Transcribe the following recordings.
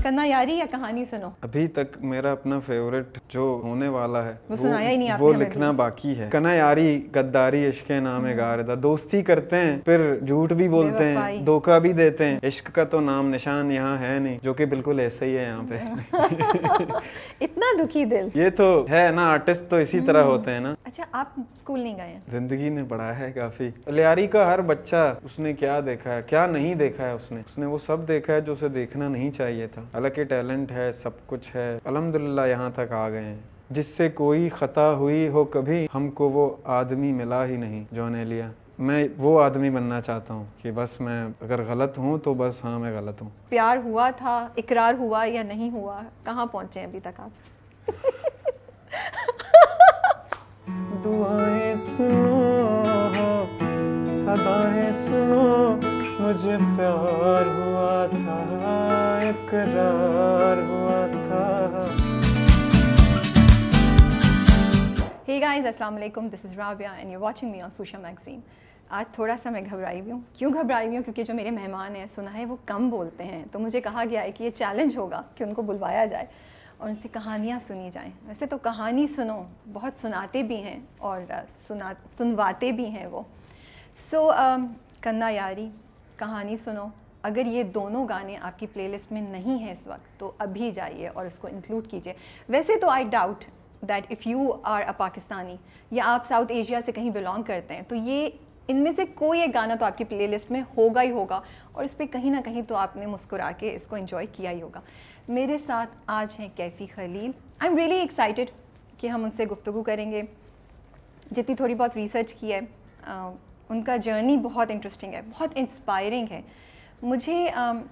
कन्ना यारी या कहानी सुनो? अभी तक मेरा अपना फेवरेट जो होने वाला है वो सुनाया ही नहीं आपने वो हमें लिखना बाकी है। कन्ना यारी गद्दारी इश्क नाम है गारदा, दोस्ती करते हैं फिर झूठ भी बोलते हैं, धोखा भी देते हैं, इश्क का तो नाम निशान यहाँ है नहीं, जो कि बिल्कुल ऐसा ही है यहाँ पे। इतना दुखी दिल, ये तो है ना, आर्टिस्ट तो इसी तरह होते हैं ना। अच्छा, आप स्कूल नहीं गए हैं? जिंदगी ने पढ़ाया है काफी। लियारी का हर बच्चा, उसने क्या देखा है क्या नहीं देखा है, उसने वो सब देखा है जो उसे देखना नहीं चाहिए था। हालांकि टैलेंट है, सब कुछ है, अल्हम्दुलिल्लाह यहाँ तक आ गए हैं। जिससे कोई खता हुई हो कभी, हमको वो आदमी मिला ही नहीं जो ने लिया। मैं वो आदमी बनना चाहता हूँ कि बस मैं अगर गलत हूँ तो बस हाँ मैं गलत हूँ। प्यार हुआ था, इकरार हुआ या नहीं हुआ, कहाँ पहुँचे हैं अभी तक आप? दुआएं सुनो, सदाएं सुनो, मुझे प्यार हुआ था, इकरार हुआ था। Hey guys, अस्सलाम वालेकुम, this is Rabia and you watching on Fuchsia magazine. आज थोड़ा सा मैं घबराई हुई हूँ। क्यों घबराई हुई हूँ? क्योंकि जो मेरे मेहमान हैं, सुना है वो कम बोलते हैं, तो मुझे कहा गया है कि ये चैलेंज होगा कि उनको बुलवाया जाए और उनसे कहानियाँ सुनी जाएं। वैसे तो कहानी सुनो बहुत सुनाते भी हैं और सुनवाते भी हैं वो। कन्ना यारी, कहानी सुनो, अगर ये दोनों गाने आपकी प्लेलिस्ट में नहीं है इस वक्त तो अभी जाइए और उसको इंक्लूड कीजिए। वैसे तो I doubt that if you are a Pakistani या आप साउथ एशिया से कहीं बिलोंग करते हैं तो ये इनमें से कोई एक गाना तो आपकी प्लेलिस्ट में होगा ही होगा और इस पर कहीं ना कहीं तो आपने मुस्कुरा के इसको एंजॉय किया ही होगा। मेरे साथ आज हैं Kaifi Khalil. I am really excited कि हम उनसे गुफ्तगू करेंगे। जितनी थोड़ी बहुत रिसर्च की है, उनका जर्नी बहुत इंटरेस्टिंग है, बहुत इंस्पायरिंग है। मुझे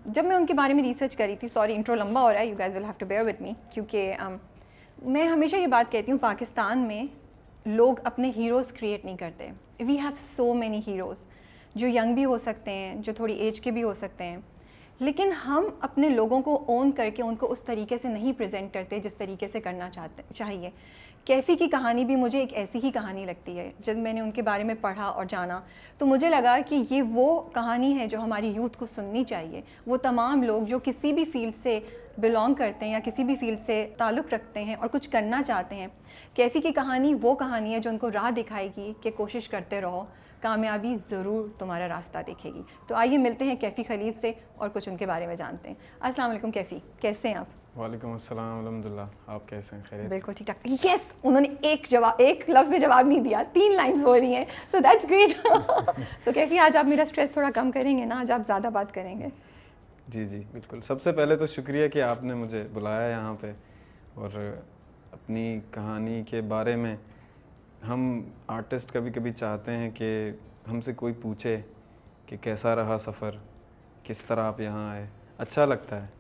जब मैं उनके बारे में रिसर्च करी थी, सॉरी इंट्रो लंबा हो रहा है, you guys will have to bear with me, क्योंकि मैं हमेशा ये बात कहती हूँ, पाकिस्तान में लोग अपने हीरोज़ क्रिएट नहीं करते। We have so many heroes जो यंग भी हो सकते हैं, जो थोड़ी एज के भी हो सकते हैं, लेकिन हम अपने लोगों को ओन करके उनको उस तरीके से नहीं प्रेजेंट करते जिस तरीके से करना चाहिए। कैफ़ी की कहानी भी मुझे एक ऐसी ही कहानी लगती है। जब मैंने उनके बारे में पढ़ा और जाना तो मुझे लगा कि ये वो कहानी है जो हमारी यूथ को सुननी चाहिए। वो तमाम लोग जो किसी भी फील्ड से बिलोंग करते हैं या किसी भी फील्ड से ताल्लुक़ रखते हैं और कुछ करना चाहते हैं, कैफ़ी की कहानी वो कहानी है जो उनको राह दिखाएगी कि कोशिश करते रहो, कामयाबी ज़रूर तुम्हारा रास्ता देखेगी। तो आइए मिलते हैं कैफ़ी खलील से और कुछ उनके बारे में जानते हैं। अस्सलाम वालेकुम कैफ़ी, कैसे हैं आप? वालेकुम अस्सलाम, अल्हम्दुलिल्लाह, आप कैसे हैं? खैरियत? बिल्कुल ठीक ठाक। यस, उन्होंने एक लफ्ज़ में जवाब नहीं दिया, 3 लाइन्स हो रही हैं, सो दैट्स ग्रेट। तो कैफ़ी, आज आप मेरा स्ट्रेस थोड़ा कम करेंगे ना? आज आप ज़्यादा बात करेंगे। जी जी बिल्कुल। सबसे पहले तो शुक्रिया कि आपने मुझे बुलाया यहाँ पे और अपनी कहानी के बारे में। हम आर्टिस्ट कभी कभी चाहते हैं कि हमसे कोई पूछे कि कैसा रहा सफ़र, किस तरह आप यहाँ आए, अच्छा लगता है।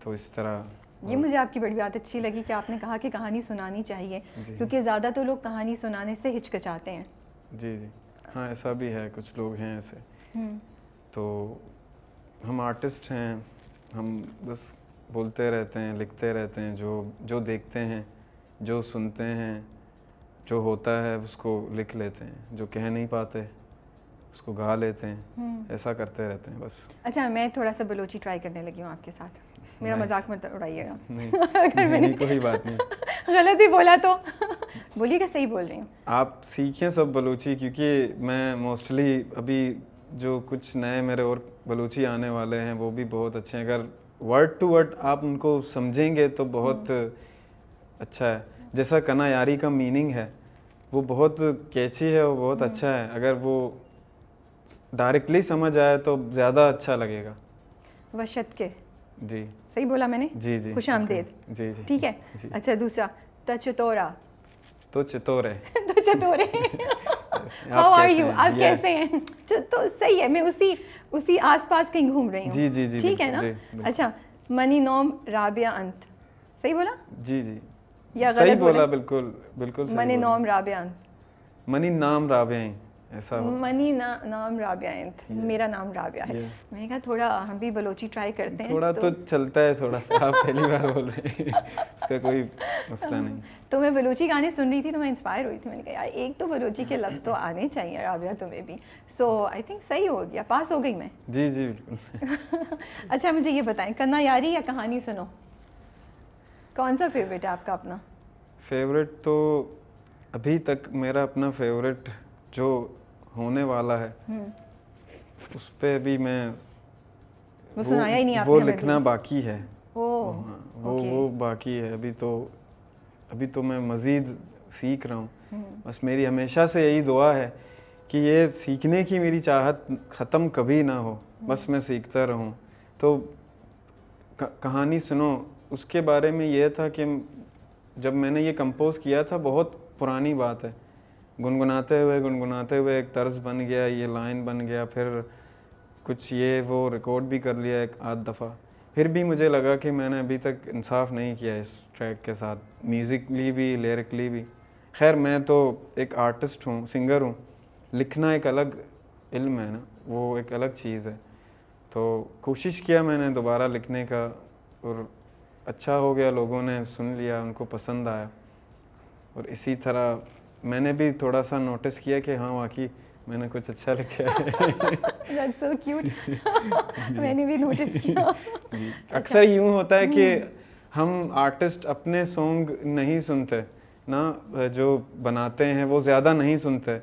तो इस तरह ये मुझे आपकी बड़ी बात अच्छी लगी कि आपने कहा कि कहानी सुनानी चाहिए, क्योंकि ज़्यादा तो लोग कहानी सुनाने से हिचकिचाते हैं। जी जी हाँ, ऐसा भी है, कुछ लोग हैं ऐसे। तो हम आर्टिस्ट हैं, हम बस बोलते रहते हैं, लिखते रहते हैं, जो देखते हैं, जो सुनते हैं, जो होता है उसको लिख लेते हैं, जो कह नहीं पाते उसको गा लेते हैं, ऐसा करते रहते हैं बस। अच्छा, मैं थोड़ा सा बलोची ट्राई करने लगी हूँ आपके साथ, मेरा मजाक मत उड़ाइएगा। अगर मैंने कोई बात नहीं, गलत ही बोला तो बोलिएगा, सही बोल रही हूँ। आप सीखें सब बलूची, क्योंकि मैं मोस्टली अभी जो कुछ नए मेरे और बलूची आने वाले हैं वो भी बहुत अच्छे हैं। अगर वर्ड टू वर्ड आप उनको समझेंगे तो बहुत अच्छा है। जैसा कन्ना यारी का मीनिंग है वो बहुत कैची है, वो बहुत अच्छा है। अगर वो डायरेक्टली समझ आए तो ज़्यादा अच्छा लगेगा। वशत के, जी सही बोला मैंने? जी जी, खुशामदीद। जी जी, ठीक है जी। अच्छा, दूसरा तचतोरा, तो चितोरे तो चितोरे। हाउ आर यू, आप कैसे हैं? तो सही है, मैं उसी आसपास कहीं घूम रही हूँ। जी जी जी, ठीक है ना? अच्छा, मनी नोम राबिया अंत, सही बोला? जी जी, या सही बोला? बिल्कुल बिल्कुल मनी नोम राबिया अंत, मनी नाम राबिया। ऐसा मनी नाम राबिया है, मेरा नाम राबिया है। मैंने कहा थोड़ा हम भी बलोची ट्राई करते हैं। थोड़ा तो चलता है, थोड़ा सा। आप पहली बार बोल रहे हैं, इसका कोई मसला नहीं। तो मैं बलोची गाने सुन रही थी तो मैं इंस्पायर हुई थी, मैंने कहा यार एक तो बलोची के लफ्ज़ तो आने चाहिए राबिया तुम्हें भी। सो आई थिंक सही हो गया, पास हो गई मैं। जी जी बिल्कुल। अच्छा मुझे ये बताएं, कन्ना यारी या कहानी सुनो, कौन सा फेवरेट है आपका अपना? फेवरेट तो अभी तक मेरा अपना फेवरेट जो होने वाला है उस पे भी मैं वो सुनाया ही नहीं आपने वो हमें लिखना भी। बाकी है। वो बाकी है अभी तो मैं मज़ीद सीख रहा हूँ। बस मेरी हमेशा से यही दुआ है कि ये सीखने की मेरी चाहत ख़त्म कभी ना हो, बस मैं सीखता रहूँ। तो कहानी सुनो, उसके बारे में ये था कि जब मैंने ये कंपोज़ किया था, बहुत पुरानी बात है, गुनगुनाते हुए एक तर्ज बन गया, ये लाइन बन गया, फिर कुछ ये वो रिकॉर्ड भी कर लिया एक आध दफ़ा। फिर भी मुझे लगा कि मैंने अभी तक इंसाफ नहीं किया इस ट्रैक के साथ, म्यूज़िकली भी लिरिकली भी। खैर मैं तो एक आर्टिस्ट हूँ, सिंगर हूँ, लिखना एक अलग इल्म है ना, वो एक अलग चीज़ है। तो कोशिश किया मैंने दोबारा लिखने का और अच्छा हो गया, लोगों ने सुन लिया, उनको पसंद आया। और इसी तरह मैंने भी थोड़ा सा नोटिस किया कि हाँ वाकई मैंने कुछ अच्छा लिखा है। That's so cute. मैंने भी नोटिस किया। अक्सर यूँ होता है कि हम आर्टिस्ट अपने सॉन्ग नहीं सुनते ना, जो बनाते हैं वो ज़्यादा नहीं सुनते,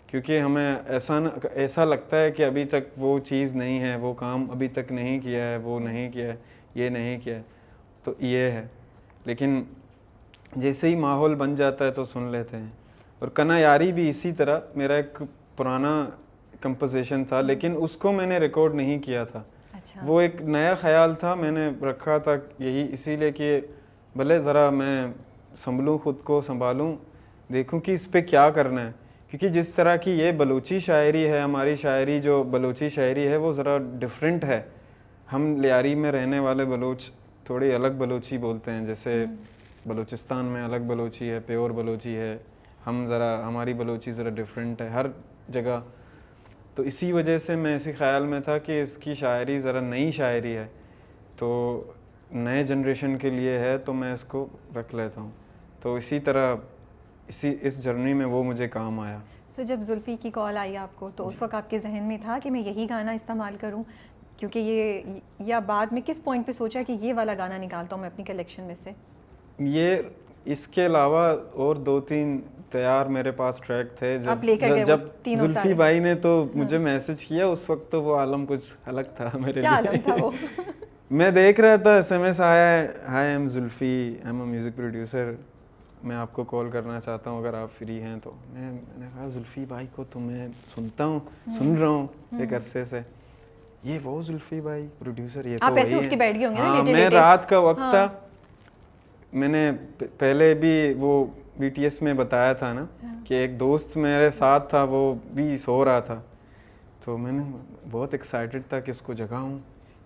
क्योंकि हमें ऐसा लगता है कि अभी तक वो चीज़ नहीं है, वो काम अभी तक नहीं किया है, वो नहीं किया है, ये नहीं किया है, तो ये है। लेकिन जैसे ही माहौल बन जाता है तो सुन लेते हैं। और कन्ना यारी भी इसी तरह, मेरा एक पुराना कंपोजिशन था, लेकिन उसको मैंने रिकॉर्ड नहीं किया था। अच्छा। वो एक नया ख्याल था, मैंने रखा था यही इसीलिए कि भले ज़रा मैं संभलूँ, ख़ुद को संभालूँ, देखूँ कि इस पे क्या करना है। क्योंकि जिस तरह की ये बलूची शायरी है, हमारी शायरी जो बलूची शायरी है वो ज़रा डिफरेंट है। हम लियारी में रहने वाले बलूच थोड़ी अलग बलूची बोलते हैं, जैसे बलूचिस्तान में अलग बलूची है, प्योर बलूची है, हमारी बलूची ज़रा डिफरेंट है हर जगह। तो इसी वजह से मैं इसी ख्याल में था कि इसकी शायरी ज़रा नई शायरी है, तो नए जनरेशन के लिए है, तो मैं इसको रख लेता हूँ। तो इसी तरह इस जर्नी में वो मुझे काम आया। तो जब जुल्फ़ी की कॉल आई आपको, तो उस वक्त आपके जहन में था कि मैं यही गाना इस्तेमाल करूं, क्योंकि ये, या बाद में किस पॉइंट पे सोचा कि ये वाला गाना निकालता हूँ मैं अपनी कलेक्शन में से? ये इसके अलावा और 2-3 तैयार मेरे पास ट्रैक थे। जब जुल्फ़ी भाई ने तो मुझे मैसेज किया, उस वक्त तो वो आलम कुछ अलग था मेरे क्या लिए। आलम था वो? मैं देख रहा था, SMS आया है, hi I am Zulfi, I am a music producer, मैं आपको कॉल करना चाहता हूँ अगर आप फ्री हैं तो। मैंने कहा जुल्फ़ी भाई को तो मैं सुन रहा हूँ एक अरसे से, ये वो जुल्फ़ी भाई प्रोड्यूसर, ये आप तो ऐसे उठ के बैठ गए होंगे ना? हाँ, मैं रात का वक्त था। मैंने पहले भी वो BTS में बताया था ना कि एक दोस्त मेरे साथ था, वो भी सो रहा था, तो मैंने बहुत एक्साइटेड था कि उसको जगाऊं,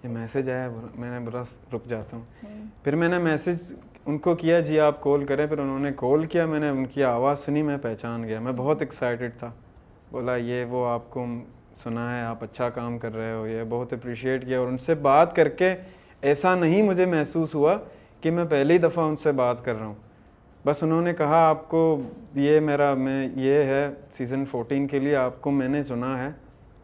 ये मैसेज आया, मैंने बस रुक जाता हूँ। फिर मैंने मैसेज उनको किया, जी आप कॉल करें, फिर उन्होंने कॉल किया, मैंने उनकी आवाज़ सुनी, मैं पहचान गया, मैं बहुत एक्साइटेड था। बोला ये वो आपको सुना है, आप अच्छा काम कर रहे हो, ये बहुत अप्रिशिएट किया। और उनसे बात करके ऐसा नहीं मुझे महसूस हुआ कि मैं पहली दफ़ा उनसे बात कर रहा हूँ। बस उन्होंने कहा आपको ये है सीज़न 14 के लिए आपको मैंने चुना है,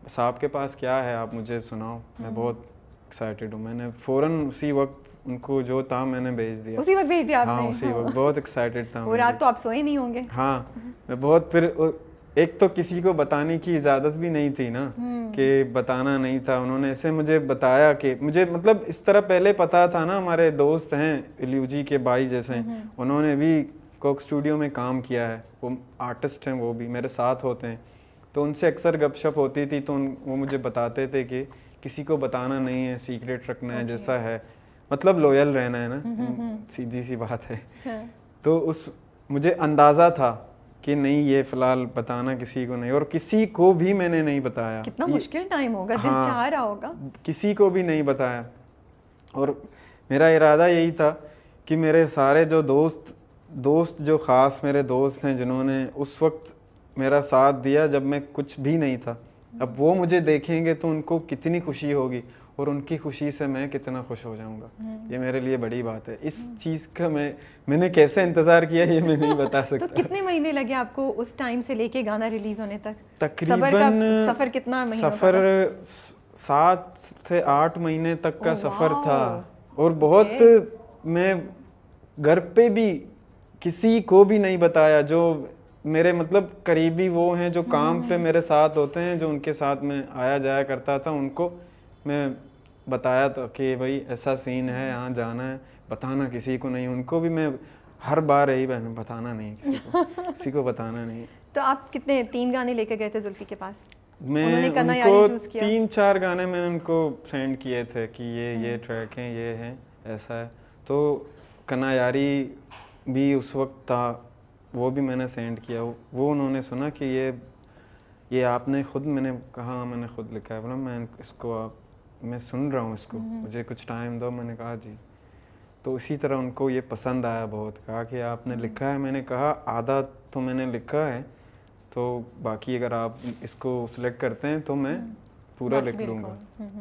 बस आपके पास क्या है आप मुझे सुनाओ। मैं बहुत एक्साइटेड हूँ। मैंने फ़ौरन उसी वक्त उनको जो था मैंने भेज दिया। उसी वक्त भेज दिया आपने? हाँ उसी वक्त, बहुत एक्साइटेड था। वो रात तो आप सोए नहीं होंगे? हाँ मैं बहुत, फिर एक तो किसी को बताने की इजाज़त भी नहीं थी ना, कि बताना नहीं था। उन्होंने ऐसे मुझे बताया कि मुझे मतलब इस तरह पहले पता था ना, हमारे दोस्त हैं इल्यूजी के भाई जैसे, उन्होंने भी कोक स्टूडियो में काम किया है, वो आर्टिस्ट हैं, वो भी मेरे साथ होते हैं, तो उनसे अक्सर गपशप होती थी, तो वो मुझे बताते थे कि किसी को बताना नहीं है, सीक्रेट रखना है, जैसा है, मतलब लॉयल रहना है ना, सीधी सी बात है। तो मुझे अंदाज़ा था कि नहीं ये फ़िलहाल बताना किसी को नहीं, और किसी को भी मैंने नहीं बताया। कितना मुश्किल टाइम होगा, दिल चाह रहा होगा। किसी को भी नहीं बताया। और मेरा इरादा यही था कि मेरे सारे जो दोस्त जो ख़ास मेरे दोस्त हैं, जिन्होंने उस वक्त मेरा साथ दिया जब मैं कुछ भी नहीं था। अब वो मुझे देखेंगे तो उनको कितनी खुशी होगी और उनकी खुशी से मैं कितना खुश हो जाऊंगा। ये मेरे लिए बड़ी बात है। इस चीज़ का मैंने कैसे इंतज़ार किया ये मैं नहीं बता सकता। तो कितने महीने लगे आपको उस टाइम से लेके गाना रिलीज होने तक? तकरीबन सफ़र कितना महीनों सफ़र का? 7 से 8 महीने तक का सफ़र था। वाह। और बहुत मैं घर पे भी किसी को भी नहीं बताया, जो मेरे मतलब करीबी वो हैं जो काम पे मेरे साथ होते हैं, जो उनके साथ में आया जाया करता था, उनको मैं बताया था कि भाई ऐसा सीन है, यहाँ जाना है, बताना किसी को नहीं। उनको भी मैं हर बार यही बताना नहीं किसी को बताना नहीं। तो आप कितने 3 गाने लेकर गए थे जुल्फी के पास? मैं उनको 3-4 गाने मैंने उनको सेंड किए थे कि ये ट्रैक हैं, ये हैं, ऐसा है। तो कना यारी भी उस वक्त था, वो भी मैंने सेंड किया। वो उन्होंने सुना कि ये आपने खुद, मैंने कहा मैंने खुद लिखा है। बोला मैं इसको मैं सुन रहा हूँ इसको, मुझे कुछ टाइम दो। मैंने कहा जी। तो इसी तरह उनको ये पसंद आया बहुत। कहा कि आपने लिखा है। मैंने कहा आधा तो मैंने लिखा है, तो बाकी अगर आप इसको सिलेक्ट करते हैं तो मैं पूरा लिख लूँगा।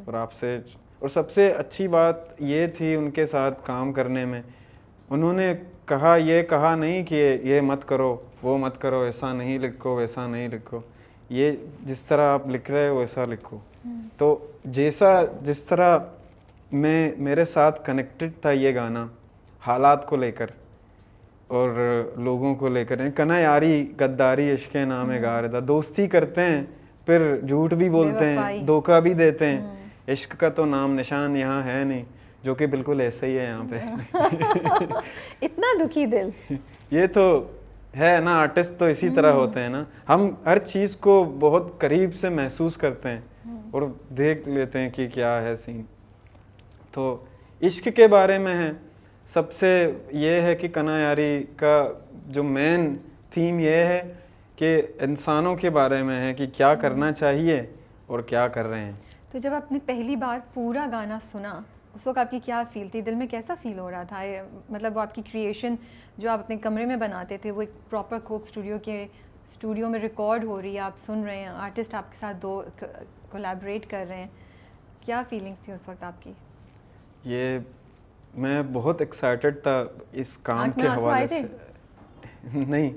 और आपसे, और सबसे अच्छी बात ये थी उनके साथ काम करने में, उन्होंने कहा नहीं कि ये मत करो, वो मत करो, ऐसा नहीं लिखो, वैसा नहीं लिखो, ये जिस तरह आप लिख रहे हो वैसा लिखो। तो जिस तरह मेरे साथ कनेक्टेड था ये गाना, हालात को लेकर और लोगों को लेकर। कना यारी गद्दारी इश्क नाम है गा रहा था। दोस्ती करते हैं फिर झूठ भी बोलते हैं, धोखा भी देते हैं। इश्क का तो नाम निशान यहाँ है नहीं, जो कि बिल्कुल ऐसा ही है यहाँ पे। इतना दुखी दिल। ये तो है ना, आर्टिस्ट तो इसी तरह होते हैं ना। हम हर चीज़ को बहुत करीब से महसूस करते हैं और देख लेते हैं कि क्या है सीन। तो इश्क के बारे में है, सबसे ये है कि कना यारी का जो मेन थीम ये है कि इंसानों के बारे में है कि क्या करना चाहिए और क्या कर रहे हैं। तो जब आपने पहली बार पूरा गाना सुना, उस वक्त आपकी क्या फील थी? दिल में कैसा फील हो रहा था? मतलब वो आपकी क्रिएशन जो आप अपने कमरे में बनाते थे, वो एक प्रॉपर कोक स्टूडियो में रिकॉर्ड हो रही है, आप सुन रहे हैं, आर्टिस्ट आपके साथ कोलैबोरेट कर रहे हैं, क्या फीलिंग्स थी उस वक्त आपकी? ये मैं बहुत एक्साइटेड था इस काम के हवाले से। नहीं।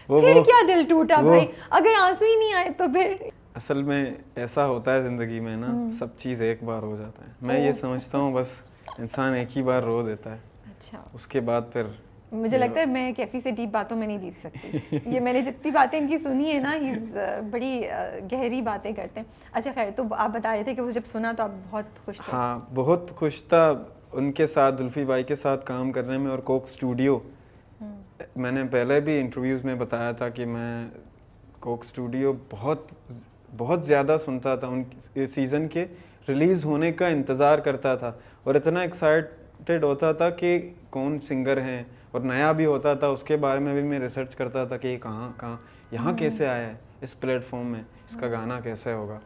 फिर क्या दिल टूटा भाई? अगर आंसू ही नहीं आए तो फिर? असल में ऐसा होता है ज़िंदगी में ना, सब चीज़ एक बार हो जाता है। मैं ये समझता हूँ बस इंसान एक ही बार रो देता है। अच्छा। उसके बाद फिर मुझे लगता है मैं कैफी से डीप बातों में नहीं जीत सकती। ये मैंने जितनी बातें इनकी सुनी है ना, ये बड़ी गहरी बातें करते हैं। अच्छा खैर, तो आप बता रहे थे कि वो जब सुना तो आप बहुत खुश थे। हाँ, बहुत खुश था उनके साथ, जुल्फी भाई के साथ काम करने में। और कोक स्टूडियो, मैंने पहले भी इंटरव्यूज़ में बताया था कि मैं कोक स्टूडियो बहुत ज़्यादा सुनता था। उन सीज़न के रिलीज़ होने का इंतज़ार करता था और इतना एक्साइटेड होता था कि कौन सिंगर हैं, और नया भी होता था, उसके बारे में भी मैं रिसर्च करता था कि ये कहाँ यहाँ कैसे आया है, इस प्लेटफॉर्म में इसका गाना कैसे होगा।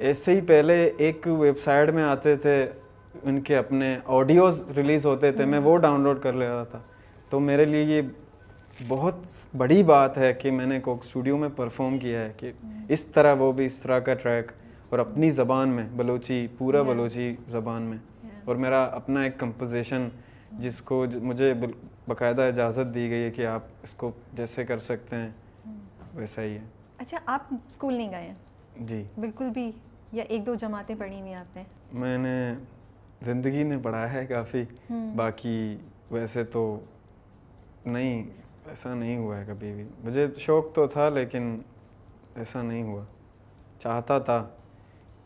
ऐसे ही पहले एक वेबसाइट में आते थे उनके अपने ऑडियोज़ रिलीज़ होते थे, मैं वो डाउनलोड कर लेता था। तो मेरे लिए ये बहुत बड़ी बात है कि मैंने कोक स्टूडियो में परफॉर्म किया है कि इस तरह, वो भी इस तरह का ट्रैक, और अपनी ज़बान में, बलोची, पूरा बलोची ज़बान में। और मेरा अपना एक कंपोजिशन जिसको मुझे बाकायदा इजाज़त दी गई है कि आप इसको जैसे कर सकते हैं वैसा ही है। अच्छा, आप स्कूल नहीं गए हैं? जी बिल्कुल भी? या 1-2 जमातें पढ़ी हुई आपने? मैंने ज़िंदगी ने पढ़ा है काफ़ी, बाकी वैसे तो नहीं, ऐसा नहीं हुआ है कभी भी। मुझे शौक़ तो था लेकिन ऐसा नहीं हुआ। चाहता था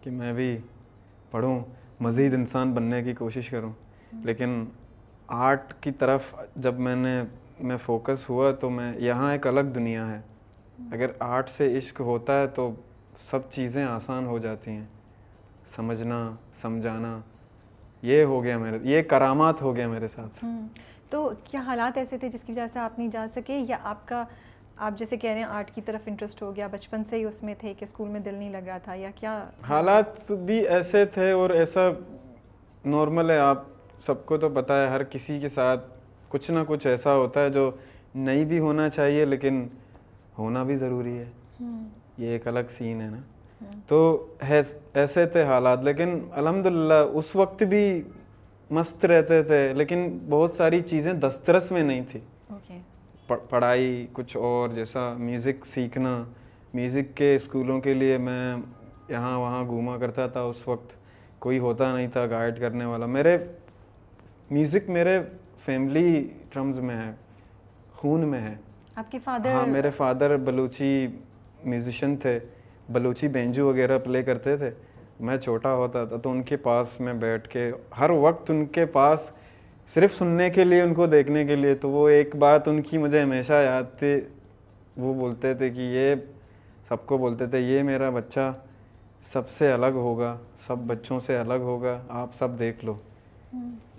कि मैं भी पढ़ूं, मज़ीद इंसान बनने की कोशिश करूं, लेकिन आर्ट की तरफ जब मैं फोकस हुआ तो मैं यहाँ एक अलग दुनिया है। अगर आर्ट से इश्क होता है तो सब चीज़ें आसान हो जाती हैं, समझना, समझाना। ये हो गया ये करामात हो गया मेरे साथ। तो क्या हालात ऐसे थे जिसकी वजह से आप नहीं जा सके, या आप जैसे कह रहे हैं आर्ट की तरफ इंटरेस्ट हो गया, बचपन से ही उसमें थे कि स्कूल में दिल नहीं लग रहा था, या क्या? हालात भी ऐसे थे और ऐसा नॉर्मल है, आप सबको तो पता है, हर किसी के साथ कुछ ना कुछ ऐसा होता है जो नहीं भी होना चाहिए लेकिन होना भी ज़रूरी है, ये एक अलग सीन है ना। तो है ऐसे थे हालात, लेकिन अल्हम्दुलिल्लाह उस वक्त भी मस्त रहते थे, लेकिन बहुत सारी चीज़ें दस्तरस में नहीं थी। पढ़ाई कुछ और, जैसा म्यूज़िक सीखना, म्यूज़िक के स्कूलों के लिए मैं यहाँ वहाँ घूमा करता था। उस वक्त कोई होता नहीं था गाइड करने वाला। म्यूज़िक मेरे फैमिली टर्म्स में है, खून में है। आपके फादर? हाँ, मेरे फादर बलूची म्यूज़िशियन थे, बलूची बेंजू वगैरह प्ले करते थे। मैं छोटा होता था तो उनके पास मैं बैठ के हर वक्त उनके पास सिर्फ सुनने के लिए, उनको देखने के लिए। तो वो एक बात उनकी मुझे हमेशा याद थी, वो बोलते थे कि ये सबको बोलते थे, ये मेरा बच्चा सबसे अलग होगा, सब बच्चों से अलग होगा, आप सब देख लो।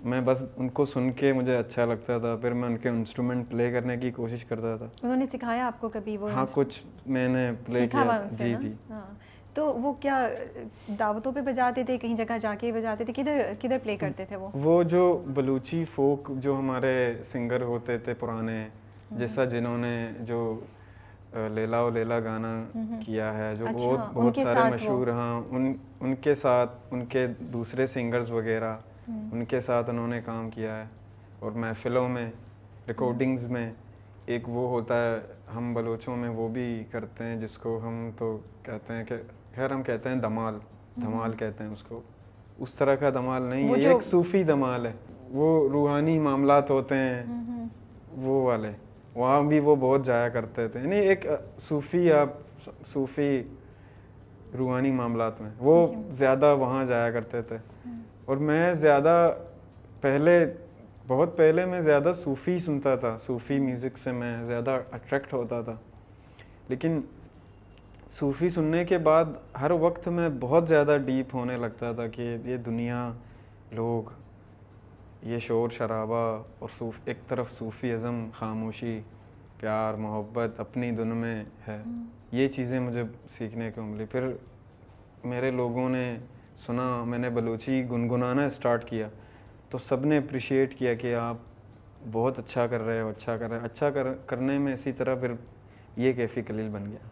मैं बस उनको सुन के मुझे अच्छा लगता था, फिर मैं उनके इंस्ट्रूमेंट प्ले करने की कोशिश करता था। उन्होंने सिखाया आपको कभी वो? हाँ, कुछ मैंने प्ले किया। जी जी। हाँ, तो वो क्या दावतों पे बजाते थे, कहीं जगह जाके बजाते थे, किधर किधर प्ले करते थे वो जो बलूची फोक जो हमारे सिंगर होते थे पुराने, जैसा जिन्होंने जो लैला ओ लैला गाना किया है, जो बहुत सारे मशहूर, हाँ, उनके साथ उनके दूसरे सिंगर्स वगैरह उनके साथ उन्होंने काम किया है। और महफिलों में, रिकॉर्डिंग्स में एक वो होता है, हम बलोचों में वो भी करते हैं, जिसको हम तो कहते हैं कि खैर हम कहते हैं धमाल, धमाल कहते हैं उसको। उस तरह का धमाल नहीं है, ये एक सूफ़ी धमाल है, वो रूहानी मामलात होते हैं वो वाले, वहाँ भी वो बहुत जाया करते थे। नहीं, एक सूफ़ी रूहानी मामलात में वो ज़्यादा वहाँ जाया करते थे। और मैं ज़्यादा बहुत पहले मैं ज़्यादा सूफ़ी सुनता था, सूफ़ी म्यूज़िक से मैं ज़्यादा अट्रैक्ट होता था। लेकिन सूफ़ी सुनने के बाद हर वक्त मैं बहुत ज़्यादा डीप होने लगता था कि ये दुनिया, लोग, ये शोर शराबा और एक तरफ सूफ़ीज़म, खामोशी, प्यार, मोहब्बत अपनी धुन में है, ये चीज़ें मुझे सीखने को मिली। फिर मेरे लोगों ने सुना, मैंने बलूची गुनगुनाना स्टार्ट किया तो सब ने अप्रिशिएट किया कि आप बहुत अच्छा कर रहे हो, करने में इसी तरह फिर ये कैफ़ी कलील बन गया।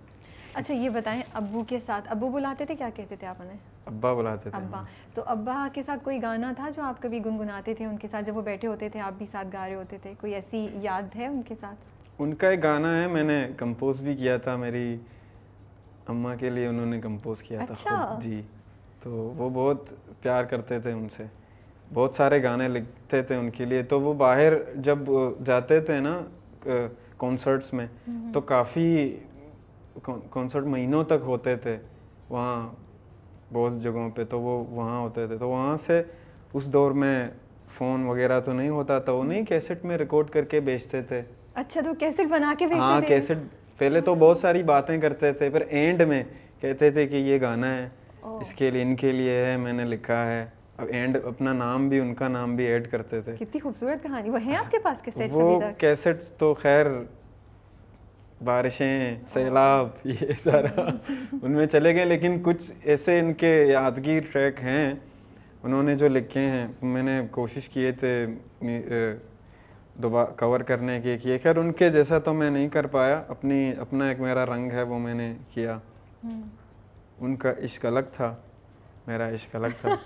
अच्छा, ये बताएं, अब्बू के साथ, अब्बू बुलाते थे, क्या कहते थे आप उन्हें? अब्बा बुलाते थे। अब्बा। तो अब्बा के साथ कोई गाना था जो आप कभी गुनगुनाते थे उनके साथ, जब वो बैठे होते थे आप भी साथ गा रहे होते थे? कोई ऐसी याद है उनके साथ? उनका एक गाना है, मैंने कंपोज भी किया था, मेरी अम्मा के लिए उन्होंने कंपोज किया था। अच्छा। जी। तो वो बहुत प्यार करते थे उनसे, बहुत सारे गाने लिखते थे उनके लिए। तो वो बाहर जब जाते थे ना कॉन्सर्ट्स में, तो काफ़ी कॉन्सर्ट महीनों तक होते थे वहाँ बहुत जगहों पे, तो वो वहाँ होते थे। तो वहाँ से उस दौर में फ़ोन वगैरह तो नहीं होता था, वो नहीं कैसेट में रिकॉर्ड करके बेचते थे। अच्छा, तो कैसेट बना के बेचते थे? हाँ, कैसेट पहले तो बहुत सारी बातें करते थे, फिर एंड में कहते थे कि ये गाना है, इसके लिए, इनके लिए है, मैंने लिखा है। अब एंड अपना नाम भी, उनका नाम भी ऐड करते थे। कितनी खूबसूरत कहानी। वो है आपके पास कैसेट्स? वो कैसेट्स तो खैर बारिशें, सैलाब, ये सारा उनमें चले गए, लेकिन कुछ ऐसे इनके यादगार ट्रैक हैं उन्होंने जो लिखे हैं, मैंने कोशिश किए थे दोबारा कवर करने की। खैर उनके जैसा तो मैं नहीं कर पाया, अपना एक मेरा रंग है वो मैंने किया। उनका इश्क अलग था, मेरा इश्क अलग था।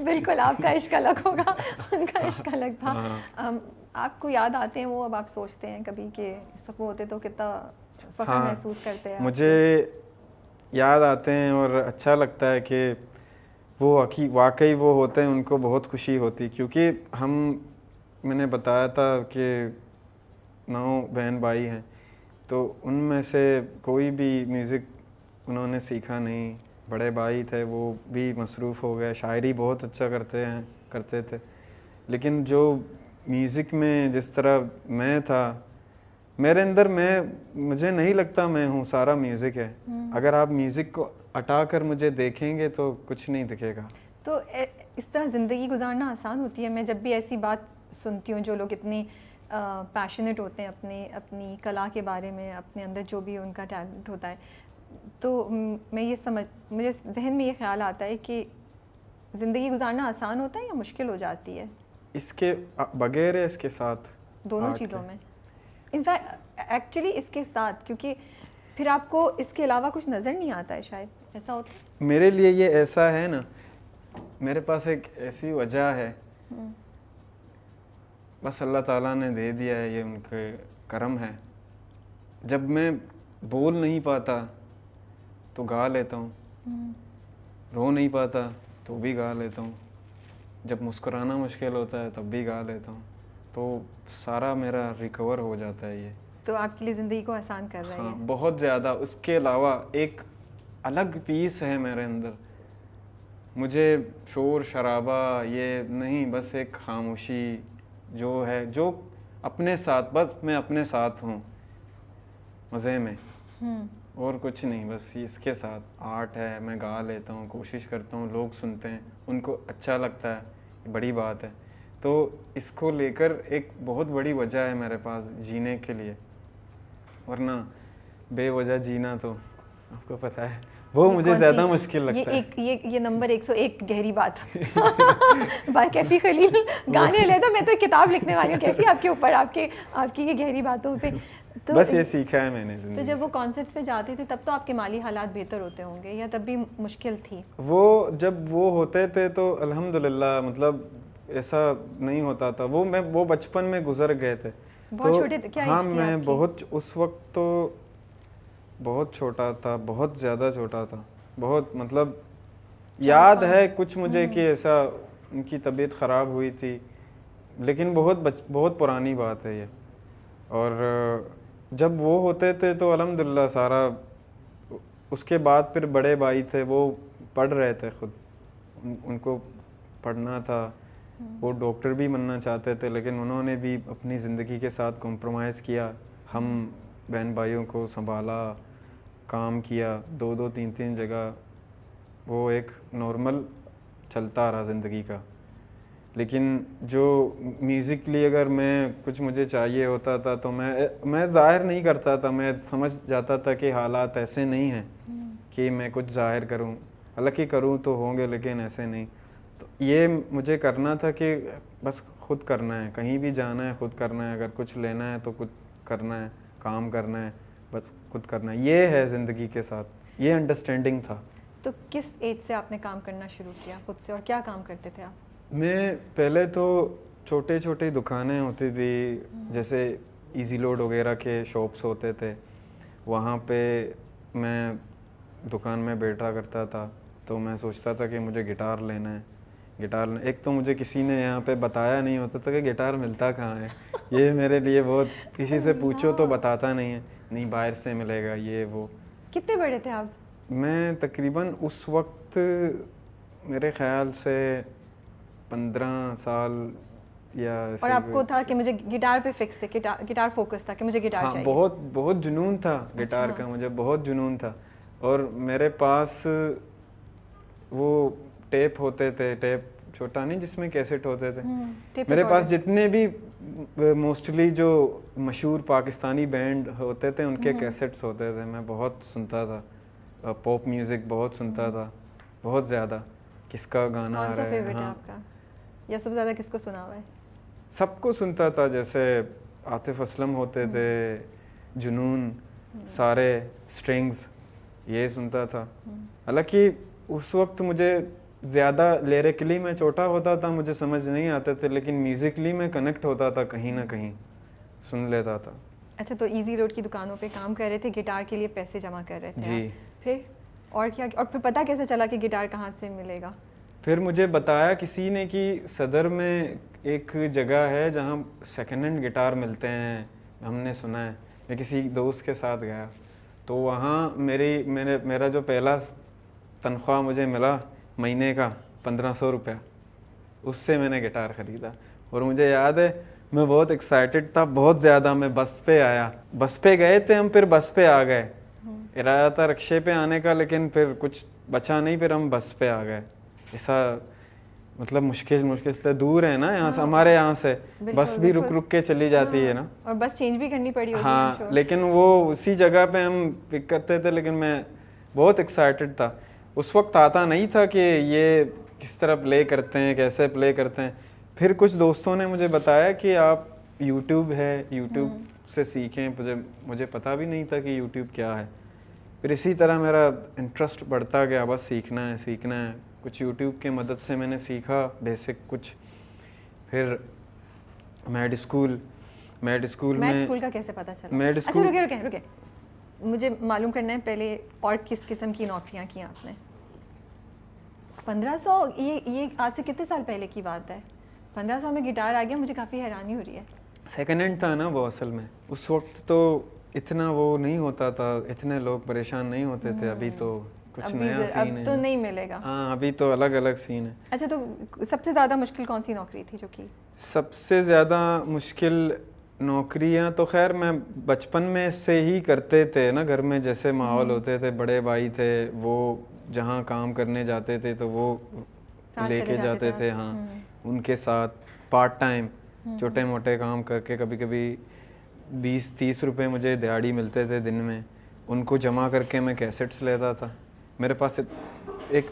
बिल्कुल, आपका इश्क अलग होगा, उनका इश्क अलग था। आपको याद आते हैं वो, अब आप सोचते हैं कभी कि इस वक्त वो होते तो कितना फ़ख्र महसूस करते हैं? मुझे याद आते हैं और अच्छा लगता है कि वो वाकई वो होते हैं, उनको बहुत खुशी होती, क्योंकि मैंने बताया था कि 9 बहन भाई हैं, तो उनमें से कोई भी म्यूज़िक उन्होंने सीखा नहीं। बड़े भाई थे, वो भी मसरूफ़ हो गए, शायरी बहुत अच्छा करते थे। लेकिन जो म्यूज़िक में जिस तरह मैं था, मेरे अंदर मुझे नहीं लगता मैं हूँ, सारा म्यूज़िक है। अगर आप म्यूज़िक को हटा कर मुझे देखेंगे तो कुछ नहीं दिखेगा। तो इस तरह ज़िंदगी गुजारना आसान होती है? मैं जब भी ऐसी बात सुनती हूँ, जो लोग इतनी पैशनेट होते हैं अपनी कला के बारे में, अपने अंदर जो भी उनका टैलेंट होता है, तो मुझे जहन में ये ख्याल आता है कि ज़िंदगी गुजारना आसान होता है या मुश्किल हो जाती है? इसके बगैर है, इसके साथ, दोनों चीज़ों में। इनफैक्ट एक्चुअली इसके साथ, क्योंकि फिर आपको इसके अलावा कुछ नज़र नहीं आता है, शायद ऐसा होता है। मेरे लिए ये ऐसा है ना, मेरे पास एक ऐसी वजह है, बस अल्लाह ताला ने दे दिया है, ये उनके करम है। जब मैं बोल नहीं पाता तो गा लेता हूँ, रो नहीं पाता तो भी गा लेता हूँ, जब मुस्कुराना मुश्किल होता है तब भी गा लेता हूँ, तो सारा मेरा रिकवर हो जाता है ये। तो आपके लिए ज़िंदगी को आसान कर रहा है। हाँ, बहुत ज़्यादा। उसके अलावा एक अलग पीस है मेरे अंदर, मुझे शोर शराबा ये नहीं, बस एक खामोशी जो है, जो अपने साथ, बस मैं अपने साथ हूँ मज़े में, और कुछ नहीं, बस इसके साथ आर्ट है, मैं गा लेता हूँ, कोशिश करता हूँ, लोग सुनते हैं, उनको अच्छा लगता है, बड़ी बात है। तो इसको लेकर एक बहुत बड़ी वजह है मेरे पास जीने के लिए, वरना बेवजह जीना तो आपको पता है वो मुझे ज़्यादा मुश्किल लगता है। ये नंबर 101 गहरी बात बाय कैफी खलील गाने ले, तो मैं तो किताब लिखने वाली हूँ कैफी आपके ऊपर, आपकी ये गहरी बातों पे। तो बस ये सीखा है मैंने ज़िंदगी तो जब वो कॉन्सर्ट्स पे जाते थे तब तो आपके माली हालात बेहतर होते होंगे, या तब भी मुश्किल थी? वो जब वो होते थे तो अल्हम्दुलिल्लाह, मतलब ऐसा नहीं होता था। वो बचपन में गुजर गए थे, बहुत तो छोटे थे क्या? हाँ, मैं बहुत उस वक्त तो बहुत छोटा था, बहुत ज़्यादा छोटा था, बहुत, मतलब याद है कुछ मुझे कि ऐसा उनकी तबीयत ख़राब हुई थी, लेकिन बहुत पुरानी बात है ये। और जब वो होते थे तो अल्हम्दुलिल्लाह सारा, उसके बाद फिर बड़े भाई थे, वो पढ़ रहे थे खुद, उनको पढ़ना था, वो डॉक्टर भी बनना चाहते थे, लेकिन उन्होंने भी अपनी ज़िंदगी के साथ कॉम्प्रोमाइज़ किया। हम बहन भाइयों को संभाला, काम किया, 2-2 3-3 जगह, वो एक नॉर्मल चलता रहा ज़िंदगी का। लेकिन जो म्यूज़िकली अगर मैं कुछ मुझे चाहिए होता था तो मैं ज़ाहिर नहीं करता था, मैं समझ जाता था कि हालात ऐसे नहीं हैं कि मैं कुछ ज़ाहिर करूं, हालांकि करूं तो होंगे लेकिन ऐसे नहीं। तो ये मुझे करना था कि बस खुद करना है, कहीं भी जाना है खुद करना है, अगर कुछ लेना है तो कुछ करना है, काम करना है, बस खुद करना है। ये है ज़िंदगी के साथ, ये अंडरस्टैंडिंग था। तो किस एज से आपने काम करना शुरू किया खुद से, और क्या काम करते थे आप? मैं पहले तो छोटे छोटे दुकानें होती थी, जैसे इजी लोड वगैरह के शॉप्स होते थे, वहाँ पे मैं दुकान में बैठा करता था। तो मैं सोचता था कि मुझे गिटार लेना है, एक तो मुझे किसी ने यहाँ पे बताया नहीं होता था कि गिटार मिलता कहाँ है। ये मेरे लिए बहुत, किसी से पूछो तो बताता नहीं है, नहीं बाहर से मिलेगा ये वो। कितने बड़े थे आप? मैं तकरीबन उस वक्त मेरे ख्याल से 15 साल या और आपको था कि मुझे गिटार पे फिक्स थे, गिटार फोकस था कि मुझे गिटार हाँ, चाहिए? बहुत जुनून था गिटार का, मुझे बहुत जुनून था। और मेरे पास वो टेप होते थे, टेप छोटा नहीं जिसमें कैसेट होते थे, मेरे पास जितने भी मोस्टली जो मशहूर पाकिस्तानी बैंड होते थे उनके कैसेट्स होते थे, मैं बहुत सुनता था। पॉप म्यूज़िक बहुत सुनता था, बहुत ज़्यादा, किसका गाना आ रहा है। हाँ, आपका या सबसे ज़्यादा किसको सुना हुआ है? सबको सुनता था, जैसे आतिफ असलम होते थे, जुनून, सारे स्ट्रिंग्स, ये सुनता था। हालांकि उस वक्त मुझे ज़्यादा लिरिकली मैं छोटा होता था, मुझे समझ नहीं आते थे, लेकिन म्यूज़िकली मैं कनेक्ट होता था, कहीं ना कहीं सुन लेता था। अच्छा, तो इजी रोड की दुकानों पे काम कर रहे थे, गिटार के लिए पैसे जमा कर रहे थे जी। फिर और क्या, और फिर पता कैसे चला कि गिटार कहाँ से मिलेगा? फिर मुझे बताया किसी ने कि सदर में एक जगह है जहाँ सेकेंड हैंड गिटार मिलते हैं, हमने सुना है। मैं किसी दोस्त के साथ गया तो वहाँ मेरा जो पहला तनख्वाह मुझे मिला महीने का 1500 रुपया, उससे मैंने गिटार ख़रीदा। और मुझे याद है मैं बहुत एक्साइटेड था, बहुत ज़्यादा। मैं बस पे आया, बस पे गए थे हम, फिर बस पे आ गए। इरादा था रिक्शे पे आने का, लेकिन फिर कुछ बचा नहीं, फिर हम बस पे आ गए। ऐसा मतलब मुश्किल से दूर है ना यहाँ से, हमारे यहाँ से बस भी रुक के चली जाती है ना, और बस चेंज भी करनी पड़ी होती है। हाँ, लेकिन वो उसी जगह पे हम पिक करते थे। लेकिन मैं बहुत एक्साइटेड था, उस वक्त आता नहीं था कि ये किस तरह प्ले करते हैं, कैसे प्ले करते हैं। फिर कुछ दोस्तों ने मुझे बताया कि आप यूट्यूब है, यूट्यूब से सीखें। मुझे पता भी नहीं था कि यूट्यूब क्या है। फिर इसी तरह मेरा इंटरेस्ट बढ़ता गया, बस सीखना है सीखना है। कुछ यूट्यूब के मदद से मैंने सीखा बेसिक कुछ। फिर मैड स्कूल का कैसे पता चला? अच्छा रुके, मुझे मालूम करना है पहले, और किस किस्म की नौकरियां की आपने? 1500, ये आज से कितने साल पहले की बात है? 1500 में गिटार आ गया, मुझे काफ़ी हैरानी हो रही है। सेकेंड हैंड था ना वो असल में, उस वक्त तो इतना वो नहीं होता था, इतने लोग परेशान नहीं होते थे। अभी तो कुछ नया सीन है, अब तो नहीं मिलेगा। हाँ, अभी तो अलग अलग सीन है। अच्छा, तो सबसे ज़्यादा मुश्किल कौन सी नौकरी थी जो की? सबसे ज़्यादा मुश्किल नौकरियां तो खैर मैं बचपन में से ही करते थे ना, घर में जैसे माहौल होते थे, बड़े भाई थे वो जहाँ काम करने जाते थे तो वो लेके जाते थे, हाँ, उनके साथ पार्ट टाइम छोटे मोटे काम करके, कभी कभी 20-30 रुपए मुझे दिहाड़ी मिलते थे दिन में, उनको जमा करके मैं कैसेट्स लेता था। मेरे पास एक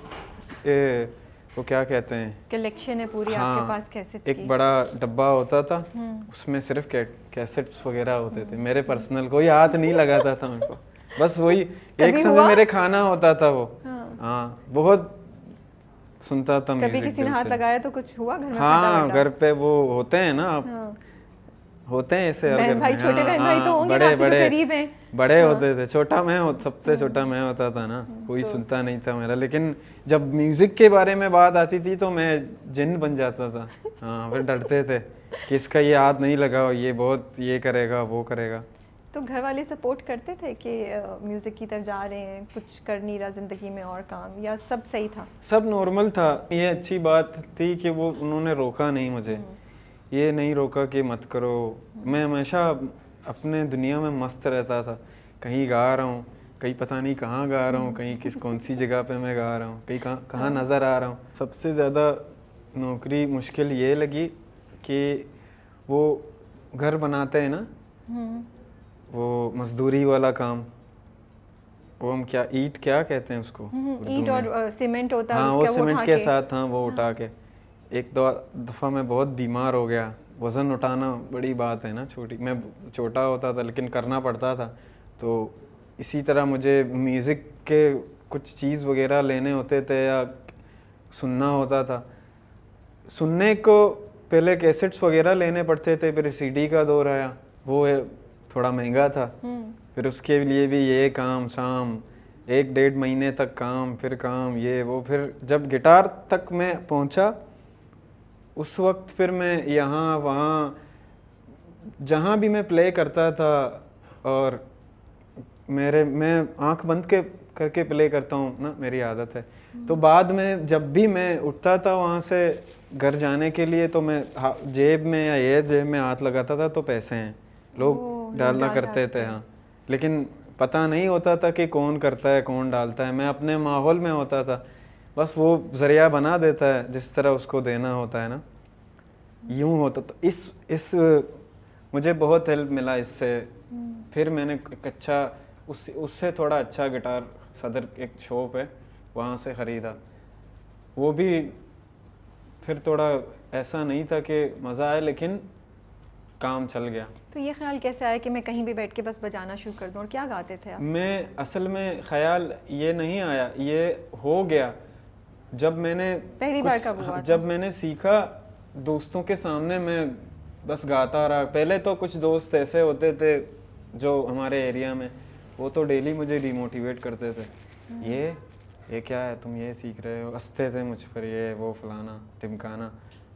वो क्या कहते हैं, कलेक्शन है पूरी, हाँ, आपके पास कैसेट्स एक बड़ा डब्बा होता था, उसमें सिर्फ कैसेट्स वगैरह होते थे मेरे पर्सनल। कोई हाथ नहीं लगाता था उनको, बस वही एक समय मेरे खाना होता था वो। हाँ, बहुत सुनता था म्यूजिक। कभी किसी ने हाथ लगाया तो कुछ हुआ घर में? हाँ, घर पे वो होते हैं ना, होते हैं ऐसे बहन भाई, छोटे बहन भाई तो होंगे ना, आपसे जो करीब हैं। बड़े होते थे, सबसे छोटा मैं होता था ना, कोई सुनता नहीं था मेरा। लेकिन जब म्यूजिक के बारे में बात आती थी तो मैं जिन बन जाता था। हाँ, फिर डरते थे कि इसका ये हाथ नहीं लगाओ, ये बहुत ये करेगा वो करेगा। तो घर वाले सपोर्ट करते थे कि म्यूजिक की तरफ जा रहे हैं, कुछ कर नहीं रहा जिंदगी में और काम, या सब सही था? सब नॉर्मल था। ये अच्छी बात थी कि वो उन्होंने रोका नहीं मुझे, ये नहीं रोका कि मत करो। मैं हमेशा अपने दुनिया में मस्त रहता था, कहीं गा रहा हूँ, कहीं पता नहीं कहाँ गा रहा हूँ, कहीं कौन सी जगह पे मैं गा रहा हूँ, कहीं कहाँ नज़र आ रहा हूँ। सबसे ज़्यादा नौकरी मुश्किल ये लगी कि वो घर बनाते हैं ना, वो मजदूरी वाला काम, वो हम क्या कहते हैं उसको, ईंट और सीमेंट होता है, हाँ, वो सीमेंट के साथ, हाँ, वो उठा के। एक दो दफ़ा मैं बहुत बीमार हो गया। वज़न उठाना बड़ी बात है ना, मैं छोटा होता था लेकिन करना पड़ता था। तो इसी तरह मुझे म्यूज़िक के कुछ चीज़ वगैरह लेने होते थे या सुनना होता था। सुनने को पहले कैसेट्स वगैरह लेने पड़ते थे, फिर सीडी का दौर आया, वो थोड़ा महंगा था। फिर उसके लिए भी ये काम शाम, 1-1.5 महीने तक काम, फिर काम ये वो। फिर जब गिटार तक मैं पहुंचा उस वक्त फिर मैं यहाँ वहाँ जहाँ भी मैं प्ले करता था, और मैं आंख बंद करके प्ले करता हूँ ना, मेरी आदत है। तो बाद में जब भी मैं उठता था वहाँ से घर जाने के लिए, तो मैं जेब में या ये जेब में हाथ लगाता था तो पैसे हैं, लोग डालना करते थे, हाँ, लेकिन पता नहीं होता था कि कौन करता है कौन डालता है। मैं अपने माहौल में होता था, बस वो जरिया बना देता है जिस तरह उसको देना होता है ना, यूं होता। तो इस मुझे बहुत हेल्प मिला इससे। फिर मैंने एक अच्छा उससे थोड़ा अच्छा गिटार सदर एक शॉप है वहाँ से ख़रीदा। वो भी फिर थोड़ा ऐसा नहीं था कि मज़ा आया, लेकिन काम चल गया। तो ये ख्याल कैसे आया कि मैं कहीं भी बैठ के बस बजाना शुरू कर दूं? और क्या गाते थे आप? मैं असल में ख्याल ये नहीं आया, ये हो गया जब मैंने पहली बार कब हुआ? जब मैंने सीखा दोस्तों के सामने, मैं बस गाता रहा। पहले तो कुछ दोस्त ऐसे होते थे जो हमारे एरिया में, वो तो डेली मुझे डिमोटिवेट करते थे, ये क्या है, तुम ये सीख रहे हो, हंसते थे मुझ पर, ये वो फलाना टिमकाना।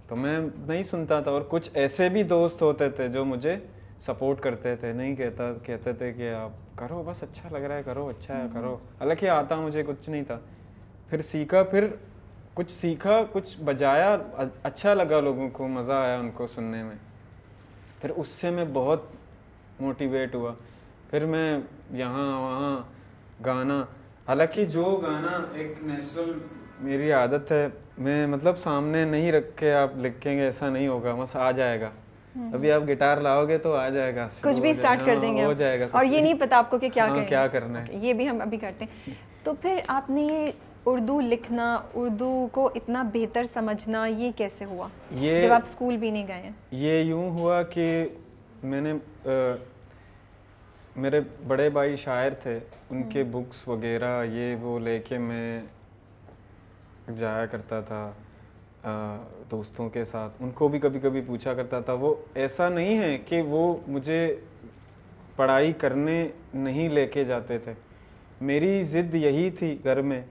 तो मैं नहीं सुनता था। और कुछ ऐसे भी दोस्त होते थे जो मुझे सपोर्ट करते थे, नहीं कहते थे कि आप करो, बस अच्छा लग रहा है करो, अच्छा है करो। हालांकि आता मुझे कुछ नहीं था। फिर सीखा, फिर कुछ सीखा, कुछ बजाया, अच्छा लगा, लोगों को मज़ा आया उनको सुनने में। फिर उससे मैं बहुत मोटिवेट हुआ। फिर मैं यहाँ वहाँ गाना, हालांकि जो गाना एक नेचुरल मेरी आदत है, मैं मतलब सामने नहीं रख के आप लिखेंगे ऐसा नहीं होगा, बस आ जाएगा। अभी आप गिटार लाओगे तो आ जाएगा, कुछ भी स्टार्ट कर देंगे, हो जाएगा। और ये नहीं पता आपको कि क्या करना है, ये भी हम अभी करते हैं। तो फिर आपने ये उर्दू लिखना, उर्दू को इतना बेहतर समझना, ये कैसे हुआ जब आप स्कूल भी नहीं गए हैं? ये यूं हुआ कि मैंने मेरे बड़े भाई शायर थे, उनके बुक्स वगैरह ये वो लेके मैं जाया करता था दोस्तों के साथ। उनको भी कभी कभी पूछा करता था। वो ऐसा नहीं है कि वो मुझे पढ़ाई करने नहीं लेके जाते थे। मेरी ज़िद यही थी घर में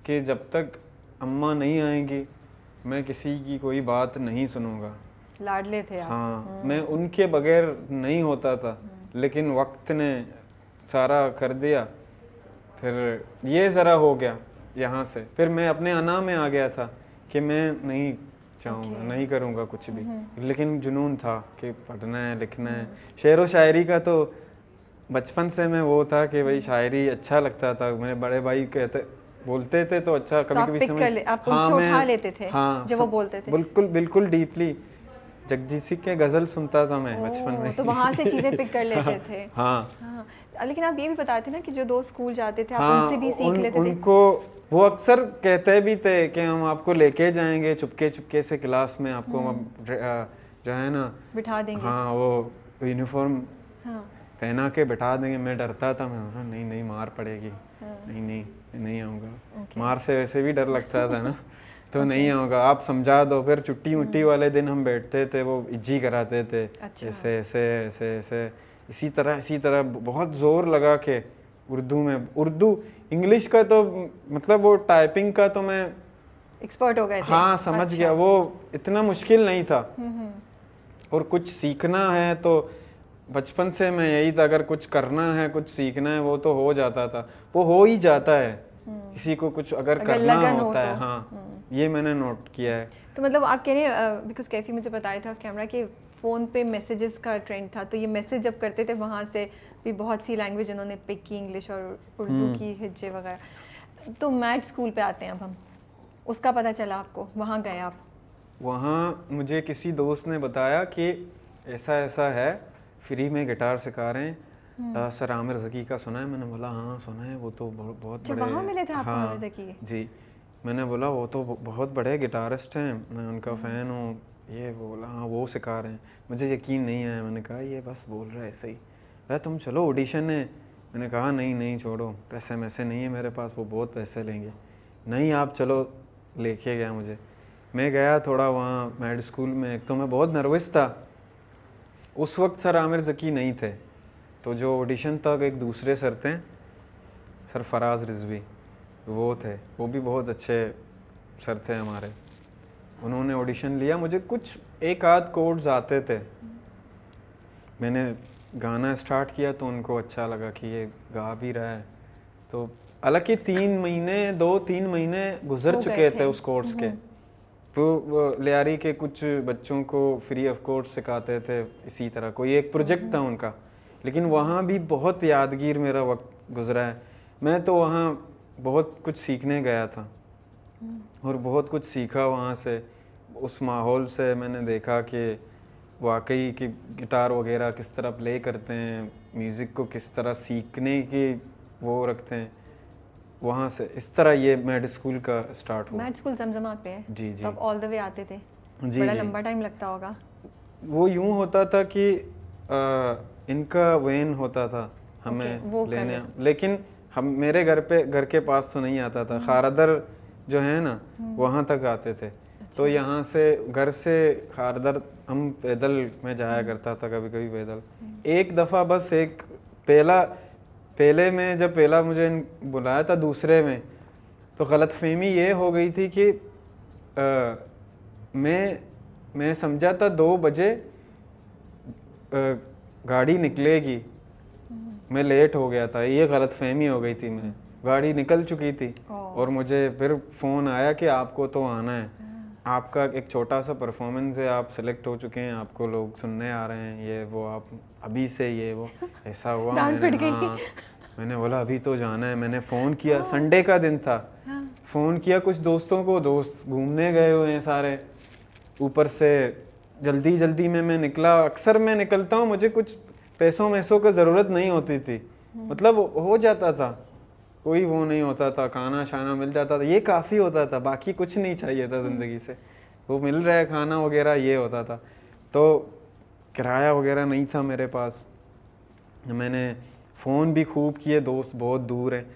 कि जब तक अम्मा नहीं आएंगी मैं किसी की कोई बात नहीं सुनूंगा। लाडले थे आप। हाँ, मैं उनके बगैर नहीं होता था, लेकिन वक्त ने सारा कर दिया। फिर ये ज़रा हो गया यहाँ से, फिर मैं अपने अना में आ गया था कि मैं नहीं चाहूँगा, नहीं करूँगा कुछ भी। लेकिन जुनून था कि पढ़ना है, लिखना है। शेर व शायरी का तो बचपन से मैं वो था कि भाई शायरी अच्छा लगता था। मेरे बड़े भाई कहते बोलते थे तो अच्छा कभी कभी समझ, आप उनसे उठा लेते थे जब वो बोलते थे? बिल्कुल बिल्कुल डीपली जगजीत सिंह के गजल सुनता था मैं बचपन में। तो वहाँ से चीजें पिक कर लेते थे। हाँ। लेकिन आप ये भी बताते ना कि जो दोस्त स्कूल जाते थे आप हाँ, उनसे भी सीख लेते थे। उनको वो अक्सर कहते भी थे कि हम आपको लेके जाएंगे चुपके चुपके से क्लास में, आपको जो है ना बिठा देंगे। हाँ, वो यूनिफॉर्म पहना के बिठा देंगे। मैं डरता था, मैं बोला नहीं नहीं मार पड़ेगी, नहीं नहीं नहीं आऊँगा। मार से वैसे भी डर लगता था ना, तो नहीं आऊँगा, आप समझा दो। फिर छुट्टी मुट्टी वाले दिन हम बैठते थे, वो इज्जी कराते थे। ऐसे ऐसे ऐसे ऐसे इसी तरह बहुत ज़ोर लगा के उर्दू में। उर्दू इंग्लिश का तो मतलब वो टाइपिंग का तो मैं एक्सपर्ट हो गए थे। हाँ, समझ गया। वो इतना मुश्किल नहीं था। और कुछ सीखना है तो बचपन से मैं यही था, अगर कुछ करना है, कुछ सीखना है, वो तो हो जाता था, वो हो ही जाता है। किसी को कुछ अगर करना होता है, हाँ, ये मैंने नोट किया है। तो मतलब आप कह रहे हैं, बिकॉज कैफी मुझे बताया था कैमरा कि फ़ोन पे मैसेजेस का ट्रेंड था, तो ये मैसेज जब करते थे वहाँ से भी बहुत सी लैंग्वेज उन्होंने पिक की, इंग्लिश और उर्दू की हिज्जे वगैरह। तो मैट स्कूल पे आते हैं अब हम, उसका पता चला आपको, वहाँ गए आप? वहाँ मुझे किसी दोस्त ने बताया कि ऐसा ऐसा है, फ्री में गिटार सिखा रहे हैं, सर आमिर ज़की का सुना है? मैंने बोला हाँ सुना है, वो तो बहुत बड़े। वहाँ मिले थे आपको हाँ, आमिर ज़की? जी। मैंने बोला वो तो बहुत बड़े गिटारिस्ट हैं, मैं उनका फ़ैन हूँ। ये बोला हाँ वो सिखा रहे हैं। मुझे यकीन नहीं आया, मैंने कहा ये बस बोल रहा है ऐसे ही। भाई तुम चलो ऑडिशन है। मैंने कहा नहीं नहीं छोड़ो, पैसे वैसे नहीं है मेरे पास, वो बहुत पैसे लेंगे। नहीं आप चलो, लेके गया मुझे। मैं गया थोड़ा वहाँ मैड स्कूल में। एक तो मैं बहुत नर्वस था, उस वक्त सर आमिर ज़की नहीं थे, तो जो ऑडिशन तक एक दूसरे सर थे, सर फराज रिजवी, वो थे। वो भी बहुत अच्छे सर थे हमारे। उन्होंने ऑडिशन लिया, मुझे कुछ एक आध कोड्स आते थे। मैंने गाना स्टार्ट किया तो उनको अच्छा लगा कि ये गा भी रहा है। तो हालांकि 2-3 महीने गुजर चुके थे उस कोर्स के। वो लियारी के कुछ बच्चों को फ्री ऑफ कोर्स सिखाते थे, इसी तरह कोई एक प्रोजेक्ट था उनका। लेकिन वहाँ भी बहुत यादगीर मेरा वक्त गुजरा है। मैं तो वहाँ बहुत कुछ सीखने गया था और बहुत कुछ सीखा वहाँ से। उस माहौल से मैंने देखा कि वाकई कि गिटार वगैरह किस तरह प्ले करते हैं, म्यूज़िक को किस तरह सीखने की वो रखते हैं। वहाँ से इस तरह ये मैड स्कूल का स्टार्ट हुआ। मैड स्कूल जमजमा पे है? जी जी। तब ऑल द वे आते थे? जी, बड़ा लंबा टाइम लगता होगा। वो यूँ होता था कि इनका वैन होता था हमें लेने, लेकिन हम मेरे घर के पास तो नहीं आता था। खारदर जो है ना वहाँ तक आते थे। तो यहाँ से घर से खारदर हम पैदल में जाया करता था, कभी कभी पैदल। एक दफ़ा बस एक पहले में जब पहला मुझे बुलाया था, दूसरे में तो गलतफहमी ये हो गई थी कि मैं समझा था 2 बजे गाड़ी निकलेगी, मैं लेट हो गया था। ये गलतफहमी हो गई थी। मैं गाड़ी निकल चुकी थी और मुझे फिर फ़ोन आया कि आपको तो आना है, आपका एक छोटा सा परफॉर्मेंस है, आप सेलेक्ट हो चुके हैं, आपको लोग सुनने आ रहे हैं, ये वो, आप अभी से ये वो। ऐसा हुआ। मैंने बोला अभी तो जाना है। मैंने फ़ोन किया, संडे का दिन था। फ़ोन किया कुछ दोस्तों को, दोस्त घूमने गए हुए हैं सारे। ऊपर से जल्दी में मैं निकला। अक्सर मैं निकलता हूँ, मुझे कुछ पैसों की ज़रूरत नहीं होती थी, मतलब हो जाता था, कोई वो नहीं होता था, खाना शाना मिल जाता था, ये काफ़ी होता था, बाकी कुछ नहीं चाहिए था ज़िंदगी से। वो मिल रहा है खाना वगैरह, ये होता था। तो किराया वगैरह नहीं था मेरे पास। मैंने फ़ोन भी खूब किए, दोस्त बहुत दूर हैं।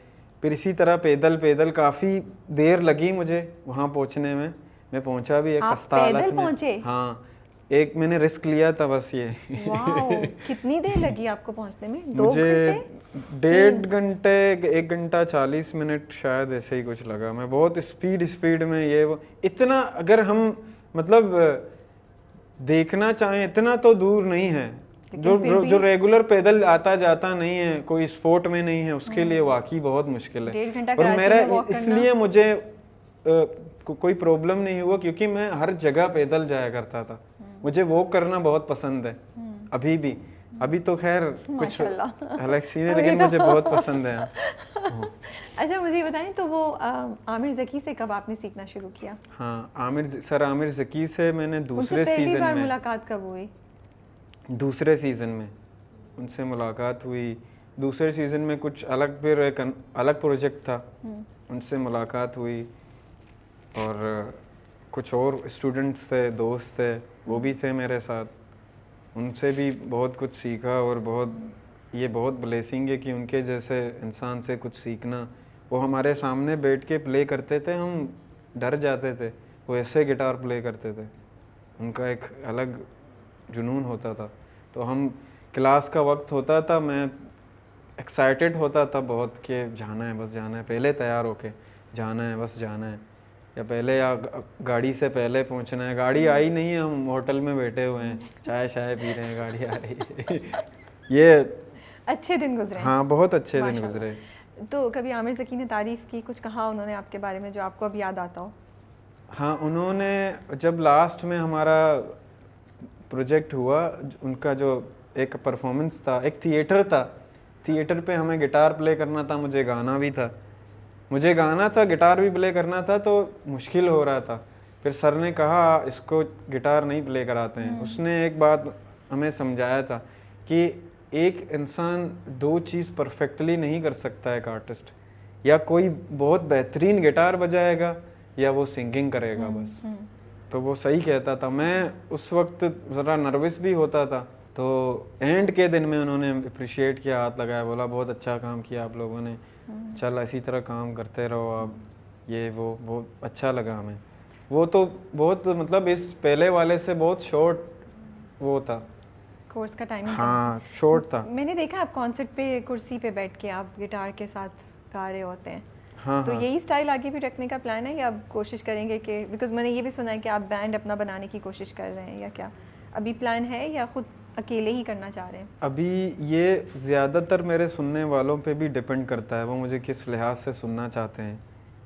फिर इसी तरह पैदल पैदल काफ़ी देर लगी मुझे वहाँ पहुँचने में। मैं पहुँचा भी एक आप खस्ता हालत पैदल में। पहुँचे? हाँ, एक मैंने रिस्क लिया था बस ये। वाओ, कितनी देर लगी आपको पहुँचने में? 2 मुझे घंटे? 1.5 घंटे, 1 घंटा 40 मिनट शायद ऐसे ही कुछ लगा। मैं बहुत स्पीड में ये वो इतना, अगर हम मतलब देखना चाहें इतना तो दूर नहीं है। जो रेगुलर पैदल आता जाता नहीं है, कोई स्पोर्ट में नहीं है, उसके लिए वाकई बहुत मुश्किल है। 1.5 घंटा और कराची मेरा में वॉक करना? इसलिए मुझे कोई प्रॉब्लम नहीं हुआ क्योंकि मैं हर जगह पैदल जाया करता था। मुझे वॉक करना बहुत पसंद है अभी भी। अभी तो खैर कुछ अलग सीन है, लेकिन मुझे बहुत पसंद है। अच्छा, मुझे बताएं तो वो आमिर ज़की से कब आपने सीखना शुरू किया? हाँ, आमिर ज़की से मैंने दूसरे सीजन बार में, मुलाकात कब हुई? दूसरे सीजन में उनसे मुलाकात हुई। दूसरे सीजन में कुछ अलग, फिर एक अलग प्रोजेक्ट था, उनसे मुलाकात हुई। और कुछ और स्टूडेंट्स थे, दोस्त थे, वो भी थे मेरे साथ। उनसे भी बहुत कुछ सीखा। और ये बहुत ब्लेसिंग है कि उनके जैसे इंसान से कुछ सीखना। वो हमारे सामने बैठ के प्ले करते थे, हम डर जाते थे। वो ऐसे गिटार प्ले करते थे, उनका एक अलग जुनून होता था। तो हम क्लास का वक्त होता था, मैं एक्साइटेड होता था बहुत कि जाना है, बस जाना है, पहले तैयार होके जाना है, बस जाना है। या पहले या गाड़ी से पहले पहुंचना है। गाड़ी आई नहीं है, हम होटल में बैठे हुए हैं, चाय पी रहे हैं, गाड़ी आ रही है। ये अच्छे दिन गुजरे? हाँ, बहुत अच्छे दिन गुजरे। तो कभी आमिर ज़की ने तारीफ़ की, कुछ कहा उन्होंने आपके बारे में जो आपको अब याद आता हो? हाँ, उन्होंने जब लास्ट में हमारा प्रोजेक्ट हुआ, उनका जो एक परफॉर्मेंस था, एक थिएटर था, थिएटर पे हमें गिटार प्ले करना था, मुझे गाना भी था। मुझे गाना था, गिटार भी प्ले करना था, तो मुश्किल हो रहा था। फिर सर ने कहा इसको गिटार नहीं प्ले कराते हैं। उसने एक बात हमें समझाया था कि एक इंसान 2 चीज़ परफेक्टली नहीं कर सकता। एक आर्टिस्ट या कोई बहुत बेहतरीन गिटार बजाएगा या वो सिंगिंग करेगा बस। तो वो सही कहता था। मैं उस वक्त ज़रा नर्वस भी होता था। तो एंड के दिन में उन्होंने अप्रिशिएट किया, हाथ लगाया, बोला बहुत अच्छा काम किया आप लोगों ने, चल इसी तरह काम करते रहो आप। ये वो बहुत अच्छा लगा हमें। वो तो बहुत मतलब इस पहले वाले से बहुत शॉर्ट वो था, कोर्स का टाइमिंग। हाँ, शॉर्ट था। मैंने देखा आप कॉन्सर्ट पे कुर्सी पे बैठ के आप गिटार के साथ गा रहे होते हैं। हाँ, तो हाँ। यही स्टाइल आगे भी रखने का प्लान है या आप कोशिश करेंगे कि, बिकॉज मैंने ये भी सुना है कि आप बैंड अपना बनाने की कोशिश कर रहे हैं, या क्या अभी प्लान है या खुद अकेले ही करना चाह रहे हैं? अभी ये ज़्यादातर मेरे सुनने वालों पे भी डिपेंड करता है, वो मुझे किस लिहाज से सुनना चाहते हैं।